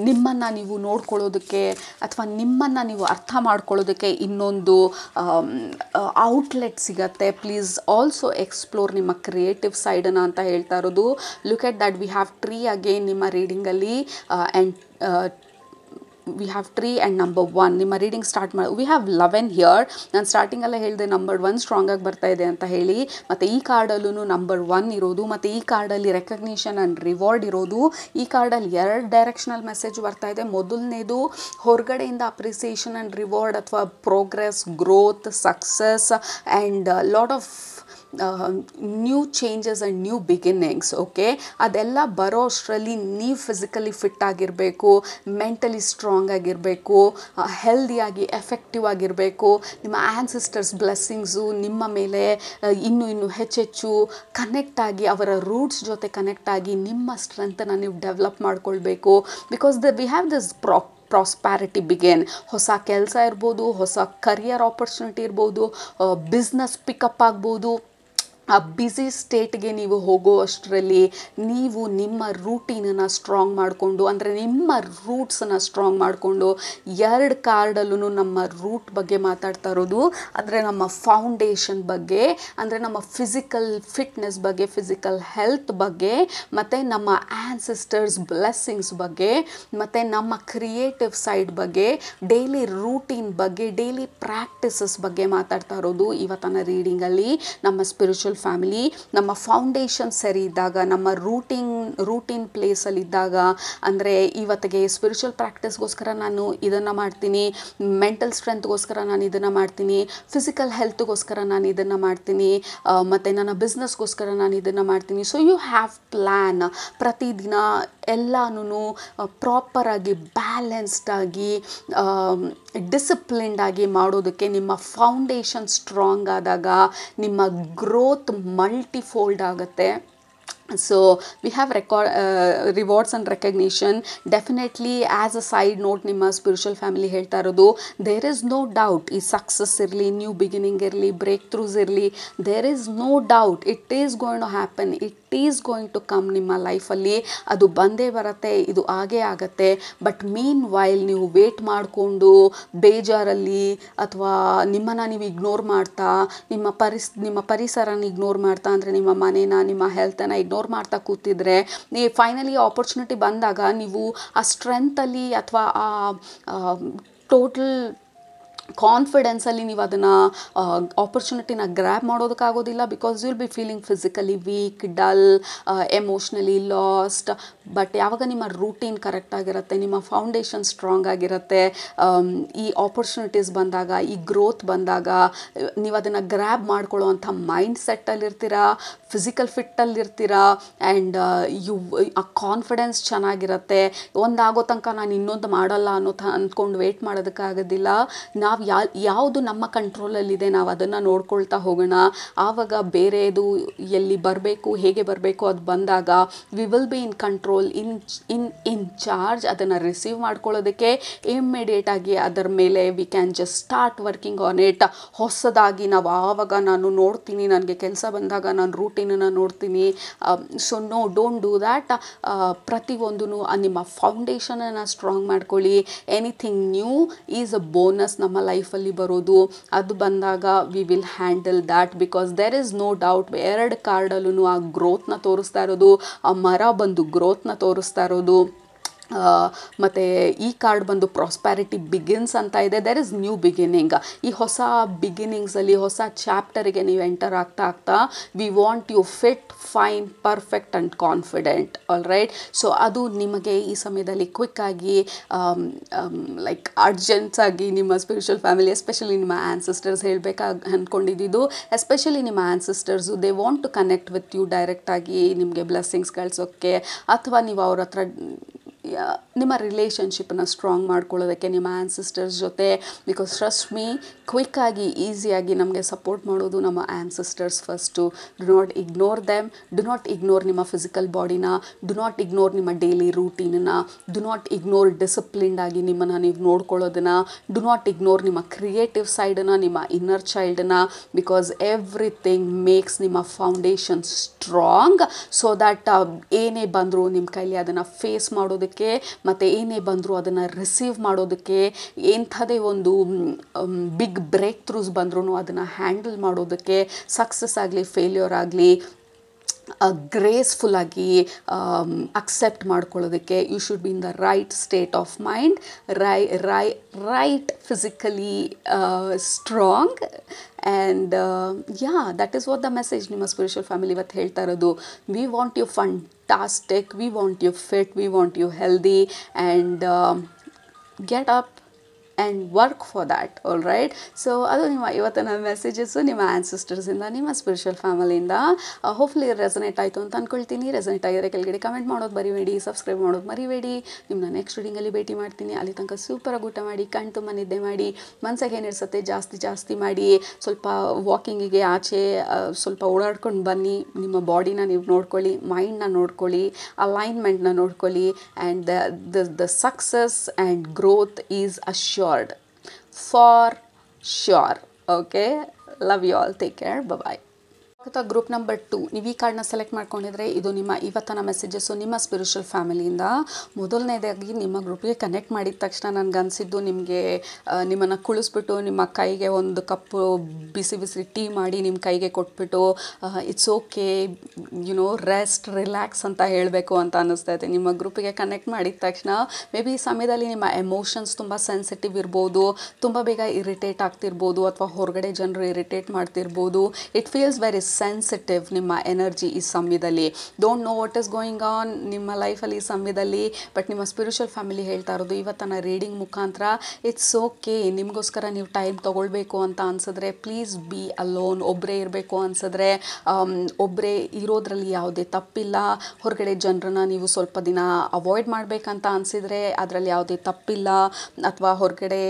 ನಿಮ್ಮನ್ನು ನೀವು ನೋಡ್ಕೊಳ್ಳೋದಕ್ಕೆ ಅಥವಾ ನಿಮ್ಮನ್ನು ನೀವು ಅರ್ಥ ಮಾಡ್ಕೊಳ್ಳೋದಕ್ಕೆ ಇನ್ನೊಂದು ಔಟ್ಲೆಟ್ ಸಿಗತ್ತೆ. ಪ್ಲೀಸ್ ಆಲ್ಸೋ ಎಕ್ಸ್ಪ್ಲೋರ್ ನಿಮ್ಮ ಕ್ರಿಯೇಟಿವ್ ಸೈಡನ್ನು ಅಂತ ಹೇಳ್ತಾ ಇರೋದು. Look at that we have tree again ನಿಮ್ಮ ರೀಡಿಂಗಲ್ಲಿ. And we have tree and number 1 ನಿಮ್ಮ ರೀಡಿಂಗ್ ಸ್ಟಾರ್ಟ್ ಮಾಡಿ. We have 11 here. ನಾನು ಸ್ಟಾರ್ಟಿಂಗಲ್ಲೇ ಹೇಳಿದೆ ನಂಬರ್ 1 ಸ್ಟ್ರಾಂಗಾಗಿ ಬರ್ತಾ ಇದೆ ಅಂತ ಹೇಳಿ. ಮತ್ತು ಈ ಕಾರ್ಡಲ್ಲೂ ನಂಬರ್ 1 ಇರೋದು, ಮತ್ತು ಈ ಕಾರ್ಡಲ್ಲಿ ರೆಕಗ್ನಿಷನ್ ಆ್ಯಂಡ್ ರಿವಾರ್ಡ್ ಇರೋದು. ಈ ಕಾರ್ಡಲ್ಲಿ 2 ಡೈರೆಕ್ಷನಲ್ ಮೆಸೇಜ್ ಬರ್ತಾ ಇದೆ. ಮೊದಲನೇದು ಹೊರಗಡೆಯಿಂದ ಅಪ್ರಿಸಿಯೇಷನ್ ಆ್ಯಂಡ್ ರಿವಾರ್ಡ್ ಅಥವಾ progress, growth, success and lot of new changes and new beginnings. Okay, ಅದೆಲ್ಲ ಬರೋ ಅಷ್ಟರಲ್ಲಿ ನೀವು ಫಿಸಿಕಲಿ ಫಿಟ್ ಆಗಿರಬೇಕು, ಮೆಂಟಲಿ ಸ್ಟ್ರಾಂಗ್ ಆಗಿರಬೇಕು, ಹೆಲ್ದಿಯಾಗಿ ಎಫೆಕ್ಟಿವ್ ಆಗಿರಬೇಕು. ನಿಮ್ಮ ಆ್ಯನ್ಸಿಸ್ಟರ್ಸ್ ಬ್ಲೆಸ್ಸಿಂಗ್ಸು ನಿಮ್ಮ ಮೇಲೆ ಇನ್ನೂ ಹೆಚ್ಚೆಚ್ಚು ಕನೆಕ್ಟ್ ಆಗಿ, ಅವರ ರೂಟ್ಸ್ ಜೊತೆ ಕನೆಕ್ಟ್ ಆಗಿ ನಿಮ್ಮ ಸ್ಟ್ರೆಂತನ್ನು ನೀವು ಡೆವಲಪ್ ಮಾಡ್ಕೊಳ್ಬೇಕು. Because we have this prosperity begin. ಹೊಸ ಕೆಲಸ ಇರ್ಬೋದು, ಹೊಸ ಕರಿಯರ್ ಆಪರ್ಚುನಿಟಿ ಇರ್ಬೋದು, ಬಿಸ್ನೆಸ್ ಪಿಕಪ್ ಆಗ್ಬೋದು. ಆ ಬ್ಯುಸಿ ಸ್ಟೇಟ್ಗೆ ನೀವು ಹೋಗೋ ಅಷ್ಟರಲ್ಲಿ ನೀವು ನಿಮ್ಮ ರೂಟೀನನ್ನು ಸ್ಟ್ರಾಂಗ್ ಮಾಡಿಕೊಂಡು, ಅಂದರೆ ನಿಮ್ಮ ರೂಟ್ಸನ್ನು ಸ್ಟ್ರಾಂಗ್ ಮಾಡಿಕೊಂಡು, 2 ಕಾರ್ಡಲ್ಲೂ ನಮ್ಮ ರೂಟ್ ಬಗ್ಗೆ ಮಾತಾಡ್ತಾ ಇರೋದು. ಅಂದರೆ ನಮ್ಮ ಫೌಂಡೇಶನ್ ಬಗ್ಗೆ, ಅಂದರೆ ನಮ್ಮ ಫಿಸಿಕಲ್ ಫಿಟ್ನೆಸ್ ಬಗ್ಗೆ, ಫಿಸಿಕಲ್ ಹೆಲ್ತ್ ಬಗ್ಗೆ, ಮತ್ತು ನಮ್ಮ ಆ್ಯನ್ಸಿಸ್ಟರ್ಸ್ ಬ್ಲೆಸ್ಸಿಂಗ್ಸ್ ಬಗ್ಗೆ, ಮತ್ತು ನಮ್ಮ ಕ್ರಿಯೇಟಿವ್ ಸೈಡ್ ಬಗ್ಗೆ, ಡೈಲಿ ರೂಟೀನ್ ಬಗ್ಗೆ, ಡೈಲಿ ಪ್ರಾಕ್ಟೀಸಸ್ ಬಗ್ಗೆ ಮಾತಾಡ್ತಾ ಇರೋದು ಇವತ್ತಿನ ರೀಡಿಂಗಲ್ಲಿ. ನಮ್ಮ ಸ್ಪಿರಿಚುವಲ್ ಫ್ಯಾಮಿಲಿ, ನಮ್ಮ ಫೌಂಡೇಶನ್ ಸರಿ ಇದ್ದಾಗ, ನಮ್ಮ ರೂಟೀನ್ ಪ್ಲೇಸಲ್ಲಿದ್ದಾಗ, ಅಂದರೆ ಇವತ್ತಿಗೆ ಸ್ಪಿರಿಚುವಲ್ ಪ್ರಾಕ್ಟೀಸ್ಗೋಸ್ಕರ ನಾನು ಇದನ್ನು ಮಾಡ್ತೀನಿ, ಮೆಂಟಲ್ ಸ್ಟ್ರೆಂತ್ಗೋಸ್ಕರ ನಾನು ಇದನ್ನು ಮಾಡ್ತೀನಿ, ಫಿಸಿಕಲ್ ಹೆಲ್ತ್ಗೋಸ್ಕರ ನಾನು ಇದನ್ನು ಮಾಡ್ತೀನಿ, ಮತ್ತು ನನ್ನ ಬಿಸ್ನೆಸ್ಗೋಸ್ಕರ ನಾನು ಇದನ್ನು ಮಾಡ್ತೀನಿ. So you have plan. ಪ್ರತಿದಿನ ಎಲ್ಲನೂ ಪ್ರಾಪರಾಗಿ ಬ್ಯಾಲೆನ್ಸ್ಡಾಗಿ ಡಿಸಿಪ್ಲಿನ್ಡಾಗಿ ಮಾಡೋದಕ್ಕೆ ನಿಮ್ಮ ಫೌಂಡೇಶನ್ ಸ್ಟ್ರಾಂಗ್ ಆದಾಗ ನಿಮ್ಮ ಗ್ರೋತ್ ಮಲ್ಟಿಫೋಲ್ಡ್ ಆಗುತ್ತೆ. So we have rewards and recognition. Definitely as a side note ನಿಮ್ಮ ಸ್ಪಿರಿಚುವಲ್ ಫ್ಯಾಮಿಲಿ ಹೇಳ್ತಾ ಇರೋದು, ದೇರ್ ಈಸ್ ನೋ ಡೌಟ್, ಈ ಸಕ್ಸಸ್ ಇರಲಿ, ನ್ಯೂ ಬಿಗಿನಿಂಗ್ ಇರಲಿ, ಬ್ರೇಕ್ ಥ್ರೂಸ್ ಇರಲಿ, there is no doubt, it is going to happen, it is going to come. ನಿಮ್ಮ ಲೈಫಲ್ಲಿ ಅದು ಬಂದೇ ಬರುತ್ತೆ, ಇದು ಆಗೇ ಆಗುತ್ತೆ. ಬಟ್ ಮೀನ್ ವೈಲ್ ನೀವು ವೇಟ್ ಮಾಡಿಕೊಂಡು ಬೇಜಾರಲ್ಲಿ ಅಥವಾ ನಿಮ್ಮನ್ನು ನೀವು ಇಗ್ನೋರ್ ಮಾಡ್ತಾ, ನಿಮ್ಮ ಪರಿಸರನ ಇಗ್ನೋರ್ ಮಾಡ್ತಾ, ಅಂದರೆ ನಿಮ್ಮ ಮನೇನ, ನಿಮ್ಮ ಹೆಲ್ತನ್ನು ಇಗ್ನೋರ್ ಮಾಡ್ತಾ ಕೂತಿದ್ರೆ, ನೀವು ಫೈನಲಿ ಆಪರ್ಚುನಿಟಿ ಬಂದಾಗ ನೀವು ಆ ಸ್ಟ್ರೆಂತಲ್ಲಿ ಅಥವಾ ಆ ಟೋಟಲ್ ಕಾನ್ಫಿಡೆನ್ಸಲ್ಲಿ ನೀವು ಅದನ್ನು ಆಪರ್ಚುನಿಟಿನ ಗ್ರ್ಯಾಬ್ ಮಾಡೋದಕ್ಕಾಗೋದಿಲ್ಲ. Because you will be feeling physically weak, dull, emotionally lost. But ಯಾವಾಗ ನಿಮ್ಮ ರೂಟೀನ್ ಕರೆಕ್ಟಾಗಿರುತ್ತೆ, ನಿಮ್ಮ ಫೌಂಡೇಶನ್ ಸ್ಟ್ರಾಂಗ್ ಆಗಿರುತ್ತೆ, ಈ ಆಪರ್ಚುನಿಟೀಸ್ ಬಂದಾಗ, ಈ ಗ್ರೋತ್ ಬಂದಾಗ ನೀವು ಅದನ್ನು ಗ್ರ್ಯಾಬ್ ಮಾಡ್ಕೊಳ್ಳೋ ಅಂಥ ಮೈಂಡ್ ಸೆಟ್ಟಲ್ಲಿರ್ತೀರ, ಫಿಸಿಕಲ್ ಫಿಟ್ಟಲ್ಲಿರ್ತೀರ, ಆ್ಯಂಡ್ ಆ ಕಾನ್ಫಿಡೆನ್ಸ್ ಚೆನ್ನಾಗಿರುತ್ತೆ. ಒಂದಾಗೋ ತನಕ ನಾನು ಇನ್ನೊಂದು ಮಾಡಲ್ಲ ಅಂದ್ಕೊಂಡು ವೇಟ್ ಮಾಡೋದಕ್ಕಾಗೋದಿಲ್ಲ. ನಾವು ಯಾವುದು ನಮ್ಮ ಕಂಟ್ರೋಲಲ್ಲಿದೆ ನಾವು ಅದನ್ನು ನೋಡ್ಕೊಳ್ತಾ ಹೋಗೋಣ. ಆವಾಗ ಬೇರೆದು ಎಲ್ಲಿ ಬರಬೇಕು, ಹೇಗೆ ಬರಬೇಕು ಅದು ಬಂದಾಗ we will be in control, in charge. ಅದನ್ನು ರಿಸೀವ್ ಮಾಡ್ಕೊಳ್ಳೋದಕ್ಕೆ ಇಮ್ಮಿಡಿಯೇಟಾಗಿ ಅದರ ಮೇಲೆ we can just start working on it. ಹೊಸದಾಗಿ ನಾವು ಆವಾಗ ನಾನು ನೋಡ್ತೀನಿ, ನನಗೆ ಕೆಲಸ ಬಂದಾಗ ನಾನು ರೂಟೀನನ್ನು ನೋಡ್ತೀನಿ. So no, don't do that. ಪ್ರತಿಯೊಂದೂ ನಿಮ್ಮ ಫೌಂಡೇಶನನ್ನು ಸ್ಟ್ರಾಂಗ್ ಮಾಡ್ಕೊಳ್ಳಿ. Anything new is a bonus ನಮ್ಮ ಲೈಫಲ್ಲಿ ಬರೋದು. ಅದು ಬಂದಾಗ we will handle that. Because there is no doubt, 2 ಕಾರ್ಡಲ್ಲೂ ಆ ಗ್ರೋತ್ನ ತೋರಿಸ್ತಾ ಇರೋದು, ಆ ಮರ ಬಂದು ಗ್ರೋತ್ನ ತೋರಿಸ್ತಾ ಇರೋದು. ಮತ್ತು ಈ ಕಾರ್ಡ್ ಬಂದು ಪ್ರಾಸ್ಪ್ಯಾರಿಟಿ ಬಿಗಿನ್ಸ್ ಅಂತ ಇದೆ. There is new beginning. ಈ ಹೊಸ ಬಿಗಿನಿಂಗ್ಸಲ್ಲಿ, ಹೊಸ ಚಾಪ್ಟರಿಗೆ ನೀವು ಎಂಟರ್ ಆಗ್ತಾ we want you fit, fine, perfect and confident. All right. So ಅದು ನಿಮಗೆ ಈ ಸಮಯದಲ್ಲಿ ಕ್ವಿಕ್ಕಾಗಿ ಲೈಕ್ ಅರ್ಜೆಂಟ್ಸಾಗಿ ನಿಮ್ಮ ಸ್ಪಿರಿಚುವಲ್ ಫ್ಯಾಮಿಲಿ, ಎಸ್ಪೆಷಲಿ ನಿಮ್ಮ ಆ್ಯನ್ಸಿಸ್ಟರ್ಸ್ ಹೇಳಬೇಕಾಗಿ ಅಂದ್ಕೊಂಡಿದ್ದು. ಎಸ್ಪೆಷಲಿ ನಿಮ್ಮ ancestors they want to connect with you ಡೈರೆಕ್ಟಾಗಿ, ನಿಮಗೆ ಬ್ಲೆಸ್ಸಿಂಗ್ಸ್ ಕಳಿಸೋಕ್ಕೆ, ಅಥವಾ ನೀವು ಅವ್ರ ಹತ್ರ ನಿಮ್ಮ ರಿಲೇಷನ್ಶಿಪ್ಪನ್ನು ಸ್ಟ್ರಾಂಗ್ ಮಾಡ್ಕೊಳ್ಳೋದಕ್ಕೆ ನಿಮ್ಮ ಆ್ಯನ್ಸಿಸ್ಟರ್ಸ್ ಜೊತೆ. ಬಿಕಾಸ್ ಟ್ರಸ್ಟ್ ಮೀ, ಕ್ವಿಕ್ಕಾಗಿ ಈಸಿಯಾಗಿ ನಮಗೆ ಸಪೋರ್ಟ್ ಮಾಡೋದು ನಮ್ಮ ancestors first. Do not ignore them. Do not ignore ನಿಮ್ಮ ಫಿಸಿಕಲ್ ಬಾಡಿನ. ಡು ನಾಟ್ ಇಗ್ನೋರ್ ನಿಮ್ಮ ಡೈಲಿ ರೂಟೀನನ್ನು. ಡು ನಾಟ್ ಇಗ್ನೋರ್ ಡಿಸಿಪ್ಲಿನ್ಡಾಗಿ ನಿಮ್ಮನ್ನು ನೀವು ನೋಡ್ಕೊಳ್ಳೋದನ್ನು. ಡು ನಾಟ್ ಇಗ್ನೋರ್ ನಿಮ್ಮ ಕ್ರಿಯೇಟಿವ್ ಸೈಡನ್ನು, ನಿಮ್ಮ ಇನ್ನರ್ ಚೈಲ್ಡನ್ನು. ಬಿಕಾಸ್ ಎವ್ರಿಥಿಂಗ್ ಮೇಕ್ಸ್ ನಿಮ್ಮ ಫೌಂಡೇಶನ್ ಸ್ಟ್ರಾಂಗ್. ಸೊ ದ್ಯಾಟ್ ಏನೇ ಬಂದರೂ ನಿಮ್ಮ ಕೈಲಿ ಅದನ್ನು ಫೇಸ್ ಮಾಡೋದಕ್ಕೆ, ಮತ್ತು ಏನೇ ಬಂದರೂ ಅದನ್ನು ರಿಸೀವ್ ಮಾಡೋದಕ್ಕೆ, ಎಂಥದೇ ಒಂದು ಬಿಗ್ ಬ್ರೇಕ್ ಥ್ರೂಸ್ ಬಂದ್ರೂ ಅದನ್ನು ಹ್ಯಾಂಡಲ್ ಮಾಡೋದಕ್ಕೆ, ಸಕ್ಸಸ್ ಆಗಲಿ ಫೇಲ್ಯೂರ್ ಆಗಲಿ ಗ್ರೇಸ್ಫುಲ್ಲಾಗಿ ಅಕ್ಸೆಪ್ಟ್ ಮಾಡ್ಕೊಳ್ಳೋದಕ್ಕೆ you should be in the right state of mind, right physically strong. And that is what the message ನಿಮ್ಮ ಸ್ಪಿರಿಚುವಲ್ ಫ್ಯಾಮಿಲಿ ಇವತ್ತು ಹೇಳ್ತಾ ಇರೋದು. We want you fantastic, we want you fit, we want you healthy, and get up and work for that. All right. So ಅದು ನಿಮ್ಮ ಇವತ್ತಿನ messages ನಿಮ್ಮ ಆ್ಯನ್ಸಿಸ್ಟರ್ಸಿಂದ, ನಿಮ್ಮ spiritual ಫ್ಯಾಮಿಲಿಯಿಂದ. Hopefully resonate ಆಯಿತು ಅಂತ ಅಂದ್ಕೊಳ್ತೀನಿ. ರೆಸನೇಟ್ ಆಗಿದ್ರೆ ಕೆಳಗಡೆ ಕಮೆಂಟ್ ಮಾಡೋದು ಮರಿಬೇಡಿ, ಸಬ್ಸ್ಕ್ರೈಬ್ ಮಾಡೋದು ಮರಿಬೇಡಿ. ನಿಮ್ಮನ್ನ ನೆಕ್ಸ್ಟ್ ರೀಡಿಂಗಲ್ಲಿ ಭೇಟಿ ಮಾಡ್ತೀನಿ. ಅಲ್ಲಿ ತನಕ ಸೂಪರಾಗಿ ಊಟ ಮಾಡಿ, ಕಣ್ ತುಂಬ ನಿದ್ದೆ ಮಾಡಿ, ಮನಸ್ಸಿಗೆ ಏನಿಡ್ಸುತ್ತೆ ಜಾಸ್ತಿ ಮಾಡಿ, ಸ್ವಲ್ಪ ವಾಕಿಂಗಿಗೆ ಆಚೆ ಸ್ವಲ್ಪ ಓಡಾಡ್ಕೊಂಡು ಬನ್ನಿ. ನಿಮ್ಮ ಬಾಡಿನ ನೀವು ನೋಡ್ಕೊಳ್ಳಿ, ಮೈಂಡ್ನ ನೋಡ್ಕೊಳ್ಳಿ, ಅಲೈನ್ಮೆಂಟ್ನ ನೋಡ್ಕೊಳ್ಳಿ. And the success and growth is assured for sure. Okay, love you all, take care, bye. Group number 2, ನೀವು ಈ ಕಾರ್ಡ್ನ ಸೆಲೆಕ್ಟ್ ಮಾಡ್ಕೊಂಡಿದ್ರೆ ಇದು ನಿಮ್ಮ ಇವತ್ತಿನ ಮೆಸೇಜಸ್ಸು ನಿಮ್ಮ ಸ್ಪಿರಿಚುವಲ್ ಫ್ಯಾಮಿಲಿಯಿಂದ. ಮೊದಲನೇದಾಗಿ ನಿಮ್ಮ ಗ್ರೂಪಿಗೆ ಕನೆಕ್ಟ್ ಮಾಡಿದ ತಕ್ಷಣ ನನಗನ್ಸಿದ್ದು, ನಿಮ್ಮನ್ನು ಕುಳಿಸ್ಬಿಟ್ಟು ನಿಮ್ಮ ಕೈಗೆ ಒಂದು ಕಪ್ಪು ಬಿಸಿ ಟೀ ಮಾಡಿ ನಿಮ್ಮ ಕೈಗೆ ಕೊಟ್ಬಿಟ್ಟು ಇಟ್ಸ್ ಓಕೆ, ರೆಸ್ಟ್, ರಿಲ್ಯಾಕ್ಸ್ ಅಂತ ಹೇಳಬೇಕು ಅಂತ ಅನ್ನಿಸ್ತೈತೆ. ನಿಮ್ಮ ಗ್ರೂಪಿಗೆ ಕನೆಕ್ಟ್ ಮಾಡಿದ ತಕ್ಷಣ ಮೇ ಬಿ ಈ ಸಮಯದಲ್ಲಿ ನಿಮ್ಮ ಎಮೋಷನ್ಸ್ ತುಂಬ ಸೆನ್ಸಿಟಿವ್ ಇರ್ಬೋದು, ತುಂಬ ಬೇಗ ಇರಿಟೇಟ್ ಆಗ್ತಿರ್ಬೋದು, ಅಥವಾ ಹೊರಗಡೆ ಜನರು ಇರಿಟೇಟ್ ಮಾಡ್ತಿರ್ಬೋದು. ಇಟ್ ಫೀಲ್ಸ್ ವೆರಿ ಸೆನ್ಸಿಟಿವ್ ನಿಮ್ಮ ಎನರ್ಜಿ ಈ ಸಮಯದಲ್ಲಿ. Don't know what is going on ನಿಮ್ಮ ಲೈಫಲ್ಲಿ ಈ ಸಮಯದಲ್ಲಿ. ಬಟ್ ನಿಮ್ಮ ಸ್ಪಿರಿಚುವಲ್ ಫ್ಯಾಮಿಲಿ ಹೇಳ್ತಾ ಇರೋದು ಇವತ್ತಿನ ರೀಡಿಂಗ್ ಮುಖಾಂತರ, ಇಟ್ಸ್ ಓಕೆ, ನಿಮಗೋಸ್ಕರ ನೀವು ಟೈಮ್ ತೊಗೊಳ್ಬೇಕು ಅಂತ ಅನ್ಸಿದ್ರೆ ಪ್ಲೀಸ್ ಬಿ ಅಲೋನ್. ಒಬ್ಬರೇ ಇರಬೇಕು ಅನ್ಸಿದ್ರೆ ಒಬ್ಬರೇ ಇರೋದ್ರಲ್ಲಿ ಯಾವುದೇ ತಪ್ಪಿಲ್ಲ. ಹೊರಗಡೆ ಜನರನ್ನ ನೀವು ಸ್ವಲ್ಪ ದಿನ ಅವಾಯ್ಡ್ ಮಾಡಬೇಕಂತ ಅನಿಸಿದರೆ ಅದರಲ್ಲಿ ಯಾವುದೇ ತಪ್ಪಿಲ್ಲ. ಅಥವಾ ಹೊರಗಡೆ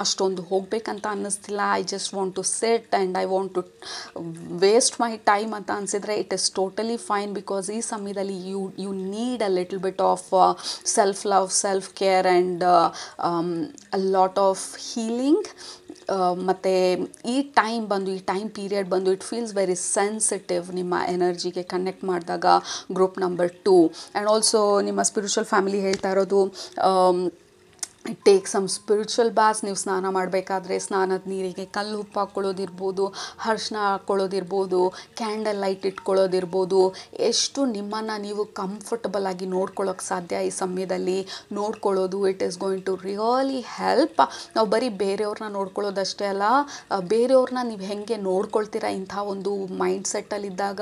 ಅಷ್ಟೊಂದು ಹೋಗಬೇಕಂತ ಅನ್ನಿಸ್ತಿಲ್ಲ, I just want to sit and I want to waste my time ಅಂತ ಅನಿಸಿದರೆ it is totally fine. Because ಈ ಸಮಯದಲ್ಲಿ you need a little bit of self love, self care and a lot of healing. ಮತ್ತು ಈ time period ಬಂದು it feels very sensitive ನಿಮ್ಮ ಎನರ್ಜಿಗೆ connect ಮಾಡಿದಾಗ ಗ್ರೂಪ್ ನಂಬರ್ 2. ಆ್ಯಂಡ್ ಆಲ್ಸೋ ನಿಮ್ಮ spiritual family ಹೇಳ್ತಾ ಇರೋದು, ಟೇಕ್ ಸಮ್ ಸ್ಪಿರಿಚುವಲ್ ಬಾಸ್. ನೀವು ಸ್ನಾನ ಮಾಡಬೇಕಾದ್ರೆ ಸ್ನಾನದ ನೀರಿಗೆ ಕಲ್ಲು ಉಪ್ಪು ಹಾಕ್ಕೊಳ್ಳೋದಿರ್ಬೋದು, ಅರಿಶಿನ ಹಾಕ್ಕೊಳ್ಳೋದಿರ್ಬೋದು, ಕ್ಯಾಂಡಲ್ ಲೈಟ್ ಇಟ್ಕೊಳ್ಳೋದಿರ್ಬೋದು. ಎಷ್ಟು ನಿಮ್ಮನ್ನು ನೀವು ಕಂಫರ್ಟಬಲ್ ಆಗಿ ನೋಡ್ಕೊಳ್ಳೋಕೆ ಸಾಧ್ಯ ಈ ಸಮಯದಲ್ಲಿ ನೋಡ್ಕೊಳ್ಳೋದು, it is going to really help. ನಾವು ಬರೀ ಬೇರೆಯವ್ರನ್ನ ನೋಡ್ಕೊಳ್ಳೋದಷ್ಟೇ ಅಲ್ಲ, ಬೇರೆಯವ್ರನ್ನ ನೀವು ಹೆಂಗೆ ನೋಡ್ಕೊಳ್ತೀರಾ ಇಂಥ ಒಂದು ಮೈಂಡ್ ಸೆಟ್ಟಲ್ಲಿದ್ದಾಗ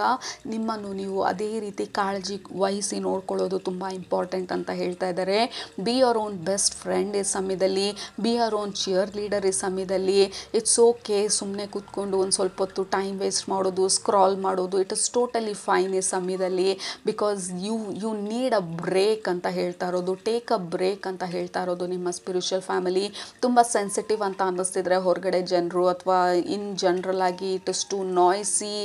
ನಿಮ್ಮನ್ನು ನೀವು ಅದೇ ರೀತಿ ಕಾಳಜಿ ವಹಿಸಿ ನೋಡ್ಕೊಳ್ಳೋದು ತುಂಬ ಇಂಪಾರ್ಟೆಂಟ್ ಅಂತ ಹೇಳ್ತಾ ಇದ್ದಾರೆ. Be your own best friend ಈ ಸಮಯದಲ್ಲಿ, be our own cheerleader ಈ ಸಮಯದಲ್ಲಿ. ಇಟ್ಸ್ ಓಕೆ, ಸುಮ್ಮನೆ ಕೂತ್ಕೊಂಡು ಒಂದು ಸ್ವಲ್ಪ ಹೊತ್ತು ಟೈಮ್ ವೇಸ್ಟ್ ಮಾಡೋದು, ಸ್ಕ್ರಾಲ್ ಮಾಡೋದು, ಇಟ್ ಇಸ್ ಟೋಟಲಿ ಫೈನ್ ಈ ಸಮಯದಲ್ಲಿ. Because you need a break ಅಂತ ಹೇಳ್ತಾ ಇರೋದು, ಟೇಕ್ ಅ ಬ್ರೇಕ್ ಅಂತ ಹೇಳ್ತಾ ಇರೋದು ನಿಮ್ಮ ಸ್ಪಿರಿಚುವಲ್ ಫ್ಯಾಮಿಲಿ. ತುಂಬ ಸೆನ್ಸಿಟಿವ್ ಅಂತ ಅನ್ನಿಸ್ತಿದ್ರೆ ಹೊರಗಡೆ ಜನರು, ಅಥವಾ ಇನ್ ಜನರಲ್ ಆಗಿ it is too noisy,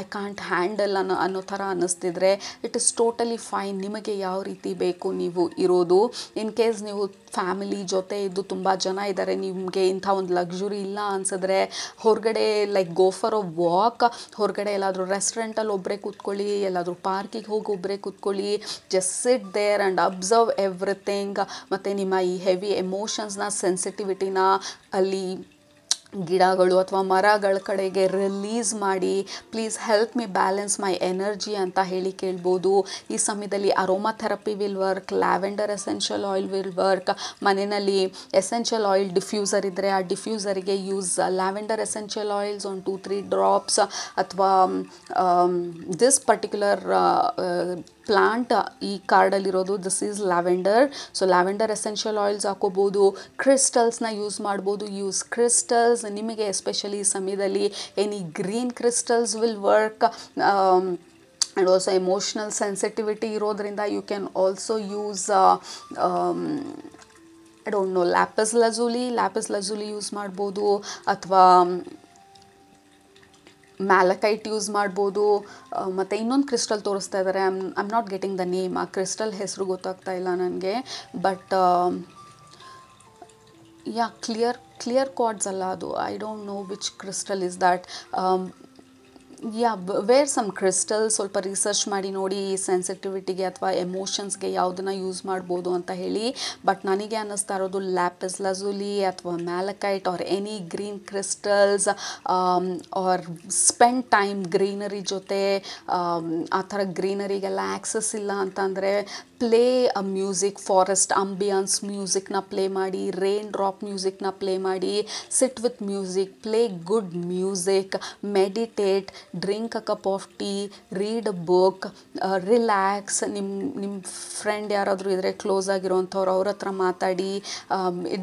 I can't handle ಅನ್ನೋ ಥರ ಅನ್ನಿಸ್ತಿದ್ರೆ ಇಟ್ ಇಸ್ ಟೋಟಲಿ ಫೈನ್. ನಿಮಗೆ ಯಾವ ರೀತಿ ಬೇಕು ನೀವು ಇರೋದು. ಇನ್ ಕೇಸ್ ನೀವು ಫ್ಯಾಮಿಲಿ ಜೊತೆ ಇದ್ದು ತುಂಬ ಜನ ಇದ್ದಾರೆ, ನಿಮಗೆ ಇಂಥ ಒಂದು ಲಕ್ಸುರಿ ಇಲ್ಲ ಅನ್ಸಿದ್ರೆ ಹೊರಗಡೆ like go for a walk, ಹೊರಗಡೆ ಎಲ್ಲಾದರೂ ರೆಸ್ಟೋರೆಂಟಲ್ಲಿ ಒಬ್ಬರೇ ಕೂತ್ಕೊಳ್ಳಿ, ಎಲ್ಲಾದರೂ ಪಾರ್ಕಿಗೆ ಹೋಗಿ ಒಬ್ಬರೇ ಕೂತ್ಕೊಳ್ಳಿ. Just sit there and observe everything. ಮತ್ತು ನಿಮ್ಮ ಈ ಹೆವಿ ಎಮೋಷನ್ಸ್ನ, ಸೆನ್ಸಿಟಿವಿಟಿನ ಅಲ್ಲಿ ಗಿಡಗಳು ಅಥವಾ ಮರಗಳ ಕಡೆಗೆ ರಿಲೀಸ್ ಮಾಡಿ. Please help me balance my energy ಅಂತ ಹೇಳಿ ಕೇಳ್ಬೋದು. ಈ ಸಮಯದಲ್ಲಿ aromatherapy will work, lavender essential oil will work. ಮನೆಯಲ್ಲಿ ಎಸೆನ್ಷಿಯಲ್ ಆಯಿಲ್ ಡಿಫ್ಯೂಸರ್ ಇದ್ದರೆ ಆ ಡಿಫ್ಯೂಸರಿಗೆ ಯೂಸ್ ಲ್ಯಾವೆಂಡರ್ ಎಸೆನ್ಷಿಯಲ್ ಆಯಿಲ್ಸ್ ಒಂದು 2-3 ಡ್ರಾಪ್ಸ್. ಅಥವಾ ದಿಸ್ ಪರ್ಟಿಕ್ಯುಲರ್ ಪ್ಲಾಂಟ್ ಈ ಕಾರ್ಡಲ್ಲಿರೋದು this is lavender. So lavender essential oils ಹಾಕೋಬೋದು. ಕ್ರಿಸ್ಟಲ್ಸ್ನ ಯೂಸ್ ಮಾಡ್ಬೋದು. Use crystals. ನಿಮಗೆ ಎಸ್ಪೆಷಲಿ ಈ ಸಮಯದಲ್ಲಿ any green crystals will work. And also emotional sensitivity ಇರೋದ್ರಿಂದ you can also use I don't know lapis lazuli use ಮಾಡ್ಬೋದು. ಅಥವಾ ಮ್ಯಾಲಕೈಟ್ ಯೂಸ್ ಮಾಡ್ಬೋದು. ಮತ್ತು ಇನ್ನೊಂದು ಕ್ರಿಸ್ಟಲ್ ತೋರಿಸ್ತಾ ಇದ್ದಾರೆ, I'm not getting the name. ಆ ಕ್ರಿಸ್ಟಲ್ ಹೆಸರು ಗೊತ್ತಾಗ್ತಾ ಇಲ್ಲ ನನಗೆ. ಬಟ್ ಯಾ ಕ್ಲಿಯರ್ ಕ್ವಾರ್ಟ್ಸ್ ಅಲ್ಲ ಅದು. I don't know which crystal is that. Wear some crystal. ಸ್ವಲ್ಪ ರಿಸರ್ಚ್ ಮಾಡಿ ನೋಡಿ ಈ ಸೆನ್ಸಿಟಿವಿಟಿಗೆ ಅಥವಾ ಎಮೋಷನ್ಸ್ಗೆ ಯಾವುದನ್ನು ಯೂಸ್ ಮಾಡ್ಬೋದು ಅಂತ ಹೇಳಿ. ಬಟ್ ನನಗೆ ಅನ್ನಿಸ್ತಾ ಇರೋದು ಲ್ಯಾಪಿಸ್ ಲಜೂಲಿ ಅಥವಾ malachite or any green crystals or spend time greenery ಜೊತೆ. ಆ ಥರ ಗ್ರೀನರಿಗೆಲ್ಲ ಆ್ಯಕ್ಸಸ್ ಇಲ್ಲ ಅಂತಂದರೆ play a music, forest ambience ಮ್ಯೂಸಿಕ್ನ ಪ್ಲೇ ಮಾಡಿ, ರೇನ್ ಡ್ರಾಪ್ ಮ್ಯೂಸಿಕ್ನ ಪ್ಲೇ ಮಾಡಿ. Sit with music, play good music, meditate. Drink a cup of tea, read a book, relax. ನಿಮ್ಮ ಫ್ರೆಂಡ್ ಯಾರಾದರೂ ಇದ್ದರೆ ಕ್ಲೋಸ್ ಆಗಿರೋಂಥವ್ರು, ಅವ್ರ ಹತ್ರ ಮಾತಾಡಿ.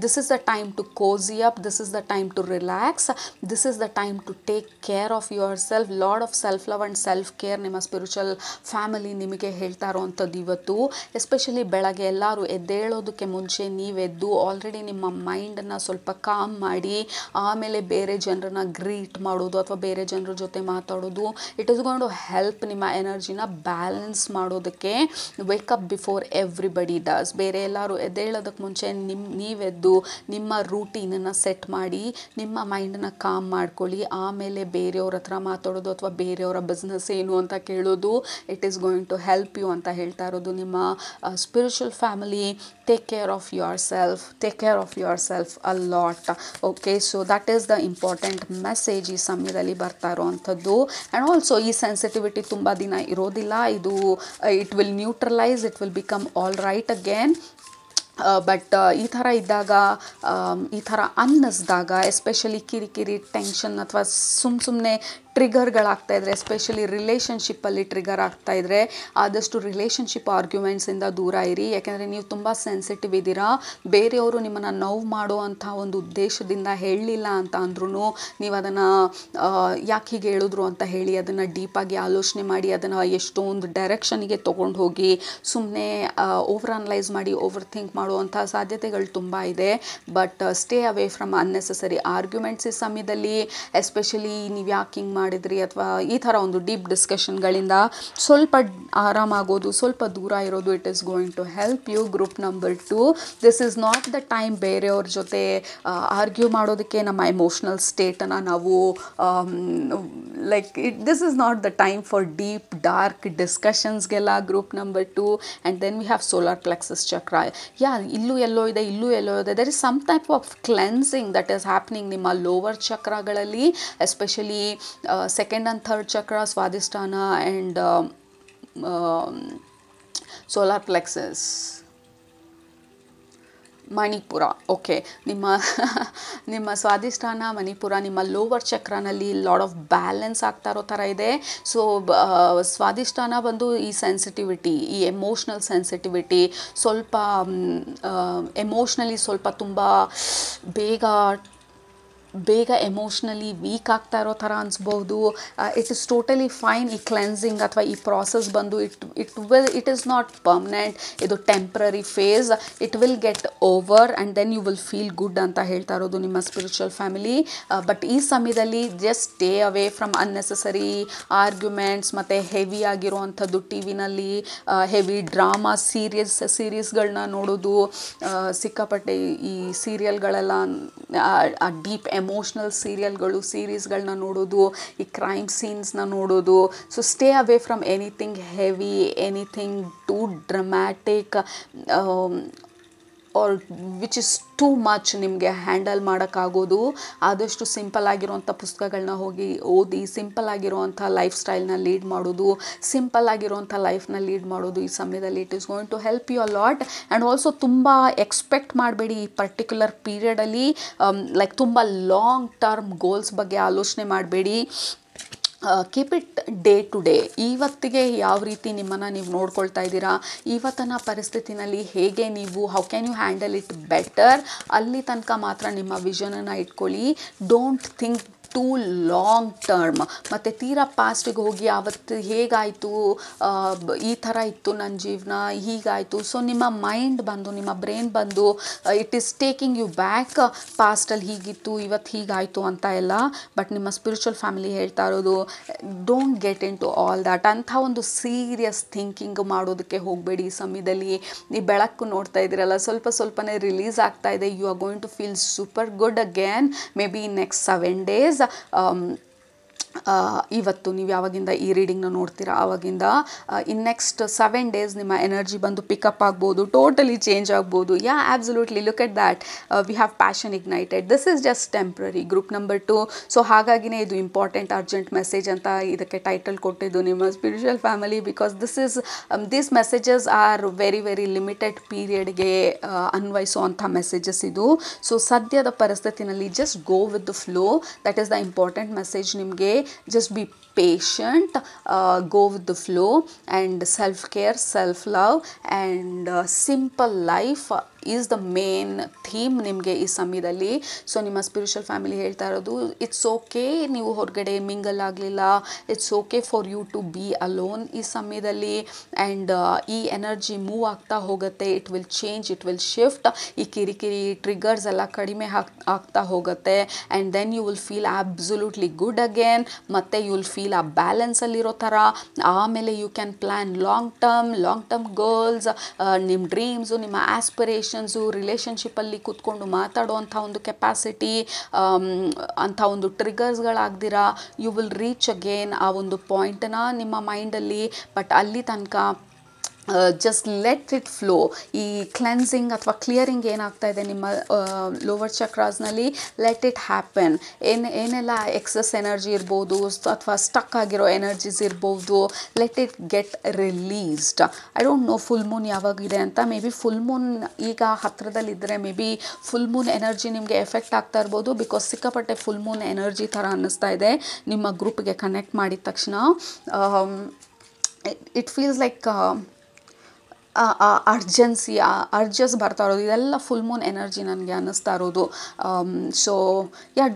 This is the time to cosy up, this is the time to relax, this is the time to take care of your self. Lot of self love and self care ನಿಮ್ಮ spiritual family ನಿಮಗೆ ಹೇಳ್ತಾ ಇರೋವಂಥದ್ದು ಇವತ್ತು. Especially ಬೆಳಗ್ಗೆ ಎಲ್ಲರೂ ಎದ್ದೇಳೋದಕ್ಕೆ ಮುಂಚೆ ನೀವೆದ್ದು already ನಿಮ್ಮ ಮೈಂಡನ್ನು ಸ್ವಲ್ಪ com ಮಾಡಿ ಆಮೇಲೆ ಬೇರೆ ಜನರನ್ನ ಗ್ರೀಟ್ ಮಾಡೋದು ಅಥವಾ ಬೇರೆ ಜನರ ಜೊತೆ ಮಾತಾಡೋದು. It is going to help ನಿಮ್ಮ ಎನರ್ಜಿನ ಬ್ಯಾಲೆನ್ಸ್ ಮಾಡೋದಕ್ಕೆ. Wake up before everybody does. ಬೇರೆ ಎಲ್ಲರೂ ಎದ್ದೇಳೋದಕ್ಕೆ ಮುಂಚೆ ನೀವೆದ್ದು ನಿಮ್ಮ ರೂಟೀನನ್ನು ಸೆಟ್ ಮಾಡಿ ನಿಮ್ಮ ಮೈಂಡನ್ನು ಕಾಮ್ ಮಾಡ್ಕೊಳ್ಳಿ. ಆಮೇಲೆ ಬೇರೆಯವ್ರ ಹತ್ರ ಮಾತಾಡೋದು ಅಥವಾ ಬೇರೆಯವರ ಬಿಸ್ನೆಸ್ ಏನು ಅಂತ ಕೇಳೋದು. It is going to help you ಅಂತ ಹೇಳ್ತಾ ಇರೋದು ನಿಮ್ಮ spiritual family. Take care of your self, take care of your self a lot. Okay, so that is the important message ಈ ಸಮಯದಲ್ಲಿ ಬರ್ತಾ ಇರೋವಂಥದ್ದು. ಆ್ಯಂಡ್ ಆಲ್ಸೋ ಈ ಸೆನ್ಸಿಟಿವಿಟಿ ತುಂಬ ದಿನ ಇರೋದಿಲ್ಲ. ಇದು it will neutralise, it will become all right again. But ಈ ಥರ ಇದ್ದಾಗ, ಈ ಥರ ಅನ್ನಿಸ್ದಾಗ, ಎಸ್ಪೆಷಲಿ ಕಿರಿಕಿರಿ, ಟೆನ್ಷನ್ ಅಥವಾ ಸುಮ್ಮನೆ ಟ್ರಿಗರ್ಗಳಾಗ್ತಾಯಿದ್ರೆ, ಎಸ್ಪೆಷಲಿ ರಿಲೇಷನ್ಶಿಪ್ಪಲ್ಲಿ ಟ್ರಿಗರ್ ಆಗ್ತಾಯಿದ್ರೆ ಆದಷ್ಟು ರಿಲೇಷನ್ಶಿಪ್ ಆರ್ಗ್ಯುಮೆಂಟ್ಸಿಂದ ದೂರ ಇರಿ. ಯಾಕೆಂದರೆ ನೀವು ತುಂಬ ಸೆನ್ಸಿಟಿವ್ ಇದ್ದೀರಾ. ಬೇರೆಯವರು ನಿಮ್ಮನ್ನು ನೋವು ಮಾಡುವಂಥ ಒಂದು ಉದ್ದೇಶದಿಂದ ಹೇಳಲಿಲ್ಲ ಅಂತ ಅಂದ್ರೂ ನೀವು ಅದನ್ನು ಯಾಕೆ ಹೀಗೆ ಹೇಳಿದ್ರು ಅಂತ ಹೇಳಿ ಅದನ್ನು ಡೀಪಾಗಿ ಆಲೋಚನೆ ಮಾಡಿ ಅದನ್ನು ಎಷ್ಟೊಂದು ಡೈರೆಕ್ಷನಿಗೆ ತೊಗೊಂಡು ಹೋಗಿ ಸುಮ್ಮನೆ ಓವರ್ ಅನಲೈಸ್ ಮಾಡಿ ಓವರ್ ಥಿಂಕ್ ಮಾಡುವಂಥ ಸಾಧ್ಯತೆಗಳು ತುಂಬ ಇದೆ. But stay away from unnecessary arguments ಈ ಸಮಯದಲ್ಲಿ. ಎಸ್ಪೆಷಲಿ ನೀವು ಯಾಕೆ ಹಿಂಗೆ ಮಾಡಿದ್ರಿ ಅಥವಾ ಈ ಥರ ಒಂದು ಡೀಪ್ ಡಿಸ್ಕಷನ್ಗಳಿಂದ ಸ್ವಲ್ಪ ಆರಾಮಾಗೋದು, ಸ್ವಲ್ಪ ದೂರ ಇರೋದು. It is going to help you. Group number 2, this is not the time ಬೇರೆಯವ್ರ ಜೊತೆ ಆರ್ಗ್ಯೂ ಮಾಡೋದಕ್ಕೆ ನಮ್ಮ ಎಮೋಷ್ನಲ್ ಸ್ಟೇಟನ್ನು ನಾವು this is not the time for deep dark ಡಿಸ್ಕಷನ್ಸ್ಗೆಲ್ಲ. Group number 2 and then we have solar plexus chakra. ಇಲ್ಲೂ ಎಲ್ಲೋ ಇದೆ, ಇಲ್ಲೂ ಎಲ್ಲೋ ಇದೆ. There is some type of cleansing that is happening ನಿಮ್ಮ ಲೋವರ್ ಚಕ್ರಗಳಲ್ಲಿ, especially second and third chakra, Swadhisthana and solar plexus, Manipur. Okay, ನಿಮ್ಮ ಸ್ವಾಧಿಷ್ಠಾನ, ಮಣಿಪುರ, ನಿಮ್ಮ ಲೋವರ್ ಚಕ್ರನಲ್ಲಿ ಲಾಡ್ ಆಫ್ ಬ್ಯಾಲೆನ್ಸ್ ಆಗ್ತಾ ಇರೋ ಥರ ಇದೆ. ಸೊ ಸ್ವಾಧಿಷ್ಠಾನ ಬಂದು ಈ ಸೆನ್ಸಿಟಿವಿಟಿ, ಈ ಎಮೋಷ್ನಲ್ ಸೆನ್ಸಿಟಿವಿಟಿ, ಸ್ವಲ್ಪ ಎಮೋಷ್ನಲಿ ಸ್ವಲ್ಪ ತುಂಬ ಬೇಗ ಎಮೋಷ್ನಲಿ ವೀಕ್ ಆಗ್ತಾ ಇರೋ ಥರ ಅನಿಸ್ಬೋದು. It is totally fine. ಈ ಕ್ಲೆನ್ಸಿಂಗ್ ಅಥವಾ ಈ ಪ್ರಾಸೆಸ್ ಬಂದು ಇಟ್ ಈಸ್ ನಾಟ್ ಪರ್ಮನೆಂಟ್. ಇದು temporary phase. It will get over and then you will feel good ಅಂತ ಹೇಳ್ತಾ ಇರೋದು ನಿಮ್ಮ ಸ್ಪಿರಿಚುವಲ್ ಫ್ಯಾಮಿಲಿ. ಬಟ್ ಈ ಸಮಯದಲ್ಲಿ just stay away from unnecessary arguments ಮತ್ತು ಹೆವಿ ಆಗಿರುವಂಥದ್ದು ಟಿ ವಿನಲ್ಲಿ ಹೆವಿ ಡ್ರಾಮಾ ಸೀರೀಸ್ಗಳನ್ನ ನೋಡೋದು. ಸಿಕ್ಕಾಪಟ್ಟೆ ಈ ಸೀರಿಯಲ್ಗಳೆಲ್ಲ ಡೀಪ್ ಎಮೋಷ್ನಲ್ ಸೀರೀಸ್ಗಳನ್ನ ನೋಡೋದು, ಈ ಕ್ರೈಮ್ ಸೀನ್ಸ್ನ ನೋಡೋದು. So stay away from anything heavy, anything too dramatic or which is too much ನಿಮಗೆ ಹ್ಯಾಂಡಲ್ ಮಾಡೋಕ್ಕಾಗೋದು. ಆದಷ್ಟು ಸಿಂಪಲ್ ಆಗಿರುವಂಥ ಪುಸ್ತಕಗಳನ್ನ ಹೋಗಿ ಓದಿ, ಸಿಂಪಲ್ ಆಗಿರುವಂಥ ಲೈಫ್ ಸ್ಟೈಲ್ನ ಲೀಡ್ ಮಾಡೋದು, ಸಿಂಪಲ್ ಆಗಿರುವಂಥ ಲೈಫ್ನ ಲೀಡ್ ಮಾಡೋದು ಈ ಸಮಯದಲ್ಲಿ. It is going to help you a lot. And also ತುಂಬ ಎಕ್ಸ್ಪೆಕ್ಟ್ ಮಾಡಬೇಡಿ ಈ ಪರ್ಟಿಕ್ಯುಲರ್ ಪೀರಿಯಡಲ್ಲಿ. ಲೈಕ್ ತುಂಬ ಲಾಂಗ್ ಟರ್ಮ್ ಗೋಲ್ಸ್ ಬಗ್ಗೆ ಆಲೋಚನೆ ಮಾಡಬೇಡಿ. Keep it day to day. ಇವತ್ತಿಗೆ ಯಾವ ರೀತಿ ನಿಮ್ಮನ್ನು ನೀವು ನೋಡ್ಕೊಳ್ತಾ ಇದ್ದೀರಾ, ಇವತ್ತಿನ ಪರಿಸ್ಥಿತಿನಲ್ಲಿ ಹೇಗೆ ನೀವು how can you handle it better, ಅಲ್ಲಿ ತನಕ ಮಾತ್ರ ನಿಮ್ಮ ವಿಷನನ್ನು ಇಟ್ಕೊಳ್ಳಿ. Don't think too long term. ಮತ್ತು ತೀರಾ ಪಾಸ್ಟಿಗೆ ಹೋಗಿ ಆವತ್ತು ಹೇಗಾಯಿತು, ಈ ಥರ ಇತ್ತು ನನ್ನ ಜೀವನ, ಹೀಗಾಯಿತು. ಸೊ ನಿಮ್ಮ ಮೈಂಡ್ ಬಂದು, ನಿಮ್ಮ ಬ್ರೈನ್ ಬಂದು it is taking you back. ಪಾಸ್ಟಲ್ಲಿ ಹೀಗಿತ್ತು, ಇವತ್ತು ಹೀಗಾಯಿತು ಅಂತ ಎಲ್ಲ. ಬಟ್ ನಿಮ್ಮ ಸ್ಪಿರಿಚುವಲ್ ಫ್ಯಾಮಿಲಿ ಹೇಳ್ತಾ ಇರೋದು don't get into all that. ಅಂಥ ಒಂದು ಸೀರಿಯಸ್ ಥಿಂಕಿಂಗ್ ಮಾಡೋದಕ್ಕೆ ಹೋಗಬೇಡಿ ಈ ಸಮಯದಲ್ಲಿ. ಈ ಬೆಳಕು ನೋಡ್ತಾ ಇದ್ದೀರಲ್ಲ, ಸ್ವಲ್ಪನೇ ರಿಲೀಸ್ ಆಗ್ತಾ ಇದೆ. You are going to feel super good again, maybe next 7 days. ಇವತ್ತು ನೀವು ಯಾವಾಗಿಂದ ಈ ರೀಡಿಂಗ್ನ ನೋಡ್ತೀರಾ ಆವಾಗಿಂದ ಇನ್ ನೆಕ್ಸ್ಟ್ 7 days ನಿಮ್ಮ ಎನರ್ಜಿ ಬಂದು ಪಿಕಪ್ ಆಗ್ಬೋದು, ಟೋಟಲಿ ಚೇಂಜ್ ಆಗ್ಬೋದು. Yeah absolutely, look at that. We have passion ignited. This is just temporary. Group number 2. So ಹಾಗಾಗಿನೇ ಇದು ಇಂಪಾರ್ಟೆಂಟ್ ಅರ್ಜೆಂಟ್ ಮೆಸೇಜ್ ಅಂತ ಇದಕ್ಕೆ ಟೈಟಲ್ ಕೊಟ್ಟಿದ್ದು ನಿಮ್ಮ spiritual family. Because these messages are very very limited ಪೀರಿಯಡ್ಗೆ ಅನ್ವಯಿಸುವಂಥ messages ಇದು. ಸೊ ಸದ್ಯದ ಪರಿಸ್ಥಿತಿನಲ್ಲಿ just go with the flow. That is the important message ನಿಮಗೆ. just be patient, go with the flow, and self-care, self-love, and simple life is the main theme ನಿಮಗೆ ಈ ಸಮಯದಲ್ಲಿ. So ನಿಮ್ಮ ಸ್ಪಿರಿಚುವಲ್ ಫ್ಯಾಮಿಲಿ ಹೇಳ್ತಾ ಇರೋದು, it's okay ನೀವು ಹೊರಗಡೆ mingle ಆಗಲಿಲ್ಲ, it's okay for you to be alone ಈ ಸಮಯದಲ್ಲಿ. ಆ್ಯಂಡ್ ಈ ಎನರ್ಜಿ ಮೂವ್ ಆಗ್ತಾ ಹೋಗುತ್ತೆ, it will change, it will shift. ಈ ಕಿರಿಕಿರಿ ಟ್ರಿಗರ್ಸ್ ಎಲ್ಲ ಕಡಿಮೆ ಆಗ್ತಾ ಹೋಗುತ್ತೆ. And then you will feel absolutely good again. ಮತ್ತು ಯು ವಿಲ್ ಫೀಲ್ ಆ ಬ್ಯಾಲೆನ್ಸಲ್ಲಿರೋ ಥರ. ಆಮೇಲೆ you can plan long term goals, ನಿಮ್ಮ ಡ್ರೀಮ್ಸು, ನಿಮ್ಮ ಆಸ್ಪಿರೇಷನ್, ರಿಲೇಷನ್ಶಿಪ್ಪಲ್ಲಿ ಕೂತ್ಕೊಂಡು ಮಾತಾಡುವಂಥ ಒಂದು ಕೆಪಾಸಿಟಿ, ಅಂಥ ಒಂದು ಟ್ರಿಗರ್ಸ್ಗಳಾಗ್ದಿರಾ ಯು ವಿಲ್ ರೀಚ್ ಅಗೇನ್ ಆ ಒಂದು ಪಾಯಿಂಟನ್ನ ನಿಮ್ಮ ಮೈಂಡಲ್ಲಿ. ಬಟ್ ಅಲ್ಲಿ ತನಕ ಜಸ್ಟ್ ಲೆಟ್ ಇಟ್ ಫ್ಲೋ. ಈ ಕ್ಲೆನ್ಸಿಂಗ್ ಅಥವಾ ಕ್ಲಿಯರಿಂಗ್ ಏನಾಗ್ತಾ ಇದೆ ನಿಮ್ಮ ಲೋವರ್ ಚಕ್ರಾಸ್ನಲ್ಲಿ, ಲೆಟ್ ಇಟ್ ಹ್ಯಾಪನ್. ಏನೆಲ್ಲ ಎಕ್ಸಸ್ ಎನರ್ಜಿ ಇರ್ಬೋದು ಅಥವಾ ಸ್ಟಕ್ ಆಗಿರೋ ಎನರ್ಜೀಸ್ ಇರ್ಬೋದು, let it get released. I don't know full moon ಯಾವಾಗಿದೆ ಅಂತ. ಮೇ ಬಿ ಫುಲ್ ಮೂನ್ ಈಗ ಹತ್ತಿರದಲ್ಲಿದ್ದರೆ maybe full moon energy ನಿಮಗೆ ಎಫೆಕ್ಟ್ ಆಗ್ತಾ ಇರ್ಬೋದು. ಬಿಕಾಸ್ ಸಿಕ್ಕಾಪಟ್ಟೆ ಫುಲ್ ಮೂನ್ ಎನರ್ಜಿ ಥರ ಅನ್ನಿಸ್ತಾ ಇದೆ ನಿಮ್ಮ ಗ್ರೂಪ್ಗೆ ಕನೆಕ್ಟ್ ಮಾಡಿದ ತಕ್ಷಣ. ಇಟ್ ಫೀಲ್ಸ್ ಲೈಕ್ ಅರ್ಜಸ್ ಬರ್ತಾ ಇರೋದು, ಇದೆಲ್ಲ ಫುಲ್ ಮೂನ್ ಎನರ್ಜಿ ನನಗೆ ಅನ್ನಿಸ್ತಾ ಇರೋದು. So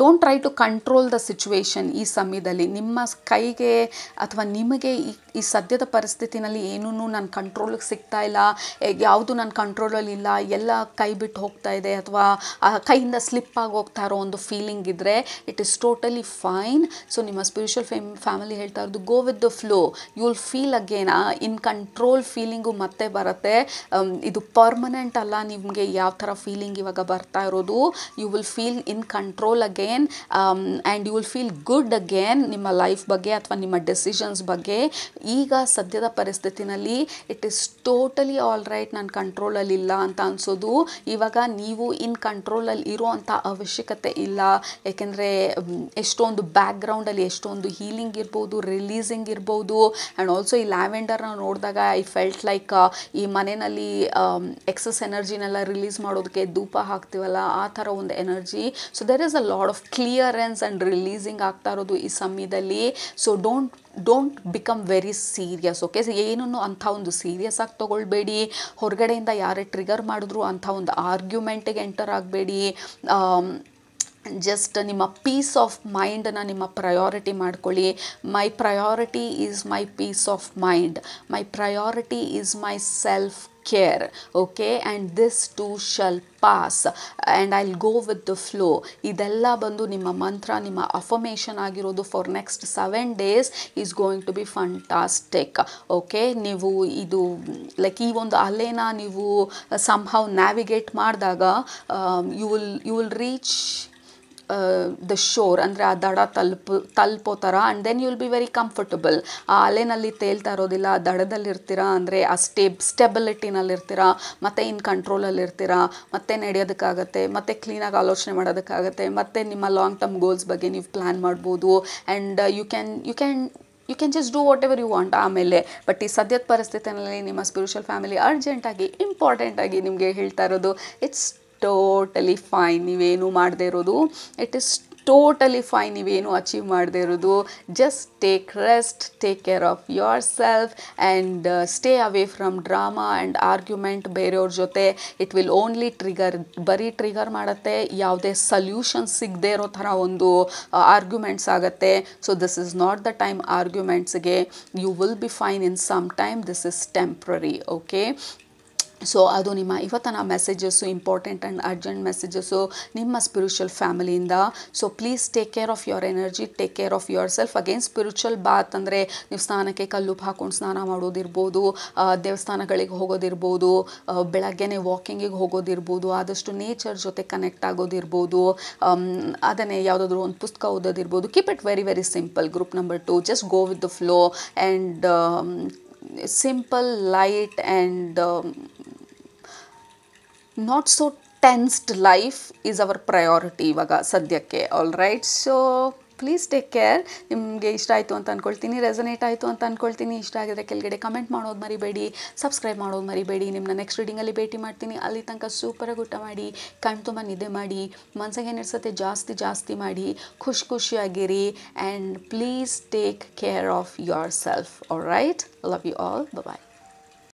don't try to control the situation ಈ ಸಮಯದಲ್ಲಿ. ನಿಮ್ಮ ಕೈಗೆ ಅಥವಾ ನಿಮಗೆ ಈ ಸದ್ಯದ ಪರಿಸ್ಥಿತಿನಲ್ಲಿ ಏನೂ ನನ್ನ ಕಂಟ್ರೋಲಿಗೆ ಸಿಗ್ತಾ ಇಲ್ಲ, ಯಾವುದು ನನ್ನ ಕಂಟ್ರೋಲಲ್ಲಿ ಇಲ್ಲ, ಎಲ್ಲ ಕೈ ಬಿಟ್ಟು ಹೋಗ್ತಾ ಇದೆ ಅಥವಾ ಕೈಯಿಂದ ಸ್ಲಿಪ್ ಆಗಿ ಹೋಗ್ತಾ ಇರೋ ಒಂದು ಫೀಲಿಂಗ್ ಇದ್ದರೆ it is totally fine. So ನಿಮ್ಮ ಸ್ಪಿರಿಚುವಲ್ ಫ್ಯಾಮಿಲಿ ಹೇಳ್ತಾ ಇರೋದು, go with the flow. You will feel again in control feeling ಮತ್ತೆ ಬರುತ್ತೆ. ಇದು ಪರ್ಮನೆಂಟ್ ಅಲ್ಲ. ನಿಮಗೆ ಯಾವ ಥರ ಫೀಲಿಂಗ್ ಇವಾಗ ಬರ್ತಾ ಇರೋದು, you will feel in control again and you will feel good again ನಿಮ್ಮ ಲೈಫ್ ಬಗ್ಗೆ ಅಥವಾ ನಿಮ್ಮ ಡೆಸಿಷನ್ಸ್ ಬಗ್ಗೆ. ಈಗ ಸದ್ಯದ ಪರಿಸ್ಥಿತಿನಲ್ಲಿ it is totally all right, ನಾನು ಕಂಟ್ರೋಲಲ್ಲಿ ಇಲ್ಲ ಅಂತ ಅನಿಸೋದು. ಇವಾಗ ನೀವು ಇನ್ ಕಂಟ್ರೋಲಲ್ಲಿ ಇರೋವಂಥ ಅವಶ್ಯಕತೆ ಇಲ್ಲ. ಏಕೆಂದರೆ ಎಷ್ಟೊಂದು ಬ್ಯಾಕ್ಗ್ರೌಂಡಲ್ಲಿ ಎಷ್ಟೊಂದು ಹೀಲಿಂಗ್ ಇರ್ಬೋದು, ರಿಲೀಸಿಂಗ್ ಇರ್ಬೋದು. ಆ್ಯಂಡ್ ಆಲ್ಸೋ ಈ ಲ್ಯಾವೆಂಡರ್ನ ನೋಡಿದಾಗ ಐ ಫೆಲ್ಟ್ ಲೈಕ್ ಈ ಮನೆಯಲ್ಲಿ ಎಕ್ಸಸ್ ಎನರ್ಜಿನೆಲ್ಲ ರಿಲೀಸ್ ಮಾಡೋದಕ್ಕೆ ಧೂಪ ಹಾಕ್ತೀವಲ್ಲ, ಆ ಥರ ಒಂದು energy. So there is a lot of clearance and releasing ಆಗ್ತಾ ಇರೋದು ಈ ಸಮಯದಲ್ಲಿ. So don't become very serious. Okay, ಏನನ್ನು ಅಂಥ ಒಂದು ಸೀರಿಯಸ್ ಆಗಿ ತೊಗೊಳ್ಬೇಡಿ. ಹೊರಗಡೆಯಿಂದ ಯಾರೇ ಟ್ರಿಗರ್ ಮಾಡಿದ್ರು ಅಂಥ ಒಂದು ಆರ್ಗ್ಯುಮೆಂಟಿಗೆ ಎಂಟರ್ ಆಗಬೇಡಿ. ಜಸ್ಟ್ ನಿಮ್ಮ ಪೀಸ್ ಆಫ್ ಮೈಂಡನ್ನು ನಿಮ್ಮ ಪ್ರಯಾರಿಟಿ ಮಾಡ್ಕೊಳ್ಳಿ. My priority is my peace of mind, my priority is my self care. Okay, and this too shall pass and I will go with the flow. ಇದೆಲ್ಲ ಬಂದು ನಿಮ್ಮ ಮಂತ್ರ, ನಿಮ್ಮ ಅಫರ್ಮೇಷನ್ ಆಗಿರೋದು for next 7 days is going to be fantastic. Okay, ನೀವು ಇದು like ಈ ಒಂದು ಅಲೆನ ನೀವು ಸಮ್ಹೌ ನ್ಯಾವಿಗೇಟ್ ಮಾಡಿದಾಗ you will reach the shore, ಅಂದರೆ ಆ ದಡ ತಲುಪೋ ಥರ. And then you will be very comfortable. ಆ ಅಲೆನಲ್ಲಿ ತೇಲ್ತಾ ಇರೋದಿಲ್ಲ, ದಡದಲ್ಲಿರ್ತೀರ, ಅಂದರೆ ಆ ಸ್ಟೆಬಿಲಿಟಿನಲ್ಲಿರ್ತೀರ, ಮತ್ತು ಇನ್ ಕಂಟ್ರೋಲಲ್ಲಿರ್ತೀರ, ಮತ್ತೆ ನಡೆಯೋದಕ್ಕಾಗತ್ತೆ, ಮತ್ತೆ ಕ್ಲೀನಾಗಿ ಆಲೋಚನೆ ಮಾಡೋದಕ್ಕಾಗತ್ತೆ, ಮತ್ತು ನಿಮ್ಮ ಲಾಂಗ್ ಟರ್ಮ್ ಗೋಲ್ಸ್ ಬಗ್ಗೆ ನೀವು ಪ್ಲ್ಯಾನ್ ಮಾಡ್ಬೋದು. And you can just do whatever you want ಆಮೇಲೆ. ಬಟ್ ಈ ಸದ್ಯದ ಪರಿಸ್ಥಿತಿನಲ್ಲಿ ನಿಮ್ಮ ಸ್ಪಿರಿಚುವಲ್ ಫ್ಯಾಮಿಲಿ ಅರ್ಜೆಂಟಾಗಿ ಇಂಪಾರ್ಟೆಂಟಾಗಿ ನಿಮಗೆ ಹೇಳ್ತಾ ಇರೋದು, ಇಟ್ಸ್ ಟೋಟಲಿ ಫೈನ್ ನೀವೇನು ಮಾಡದೇ ಇರೋದು. ಇಟ್ ಈಸ್ ಟೋಟಲಿ ಫೈನ್ ನೀವೇನು ಅಚೀವ್ ಮಾಡದೇ ಇರೋದು. Just take rest, take care of your self and stay away from drama and argument ಬೇರೆಯವ್ರ ಜೊತೆ. ಇಟ್ ವಿಲ್ ಓನ್ಲಿ ಬರೀ ಟ್ರಿಗರ್ ಮಾಡುತ್ತೆ. ಯಾವುದೇ ಸಲ್ಯೂಷನ್ ಸಿಗದೇ ಇರೋ ಥರ ಒಂದು ಆರ್ಗ್ಯುಮೆಂಟ್ಸ್ ಆಗುತ್ತೆ. So this is not the time ಆರ್ಗ್ಯುಮೆಂಟ್ಸ್ಗೆ. You will be fine in some time. This is temporary. Okay, so ಅದು ನಿಮ್ಮ ಇವತ್ತಿನ messages, important and urgent messages ನಿಮ್ಮ ಸ್ಪಿರಿಚುವಲ್ ಫ್ಯಾಮಿಲಿಯಿಂದ. So please take care of your energy, take care of your self. Again spiritual bath ಅಂದರೆ ನೀವು ಸ್ನಾನಕ್ಕೆ ಕಲ್ಲುಪ್ಪು ಹಾಕ್ಕೊಂಡು ಸ್ನಾನ ಮಾಡೋದಿರ್ಬೋದು, ದೇವಸ್ಥಾನಗಳಿಗೆ ಹೋಗೋದಿರ್ಬೋದು, ಬೆಳಗ್ಗೆನೇ ವಾಕಿಂಗಿಗೆ ಹೋಗೋದಿರ್ಬೋದು, ಆದಷ್ಟು ನೇಚರ್ ಜೊತೆ ಕನೆಕ್ಟ್ ಆಗೋದಿರ್ಬೋದು, ಅದನ್ನೇ ಯಾವುದಾದ್ರೂ ಒಂದು ಪುಸ್ತಕ ಓದೋದಿರ್ಬೋದು. Keep it very very simple. Group number 2, just go with the flow and simple, light and not so tensed life is our priority ಇವಾಗ ಸದ್ಯಕ್ಕೆ. All right, so please take care. ನಿಮಗೆ ಇಷ್ಟ ಆಯಿತು ಅಂತ ಅಂದ್ಕೊಳ್ತೀನಿ, ರೆಸನೇಟ್ ಆಯಿತು ಅಂತ ಅಂದ್ಕೊಳ್ತೀನಿ. ಇಷ್ಟ ಆಗಿದ್ರೆ ಕೆಳಗಡೆ ಕಮೆಂಟ್ ಮಾಡೋದು ಮರಿಬೇಡಿ, ಸಬ್ಸ್ಕ್ರೈಬ್ ಮಾಡೋದು ಮರಿಬೇಡಿ. ನಿಮ್ಮನ್ನ ನೆಕ್ಸ್ಟ್ ರೀಡಿಂಗಲ್ಲಿ ಭೇಟಿ ಮಾಡ್ತೀನಿ. ಅಲ್ಲಿ ತನಕ ಸೂಪರಾಗಿ ಊಟ ಮಾಡಿ, ಕಣ್ ತುಂಬ ನಿದ್ದೆ ಮಾಡಿ, ಮನ್ಸಿಗೆ ಏನಿರ್ಸತ್ತೆ ಜಾಸ್ತಿ ಮಾಡಿ, ಖುಷಿಯಾಗಿರಿ. And please take care of your self. All right, love you all, bye.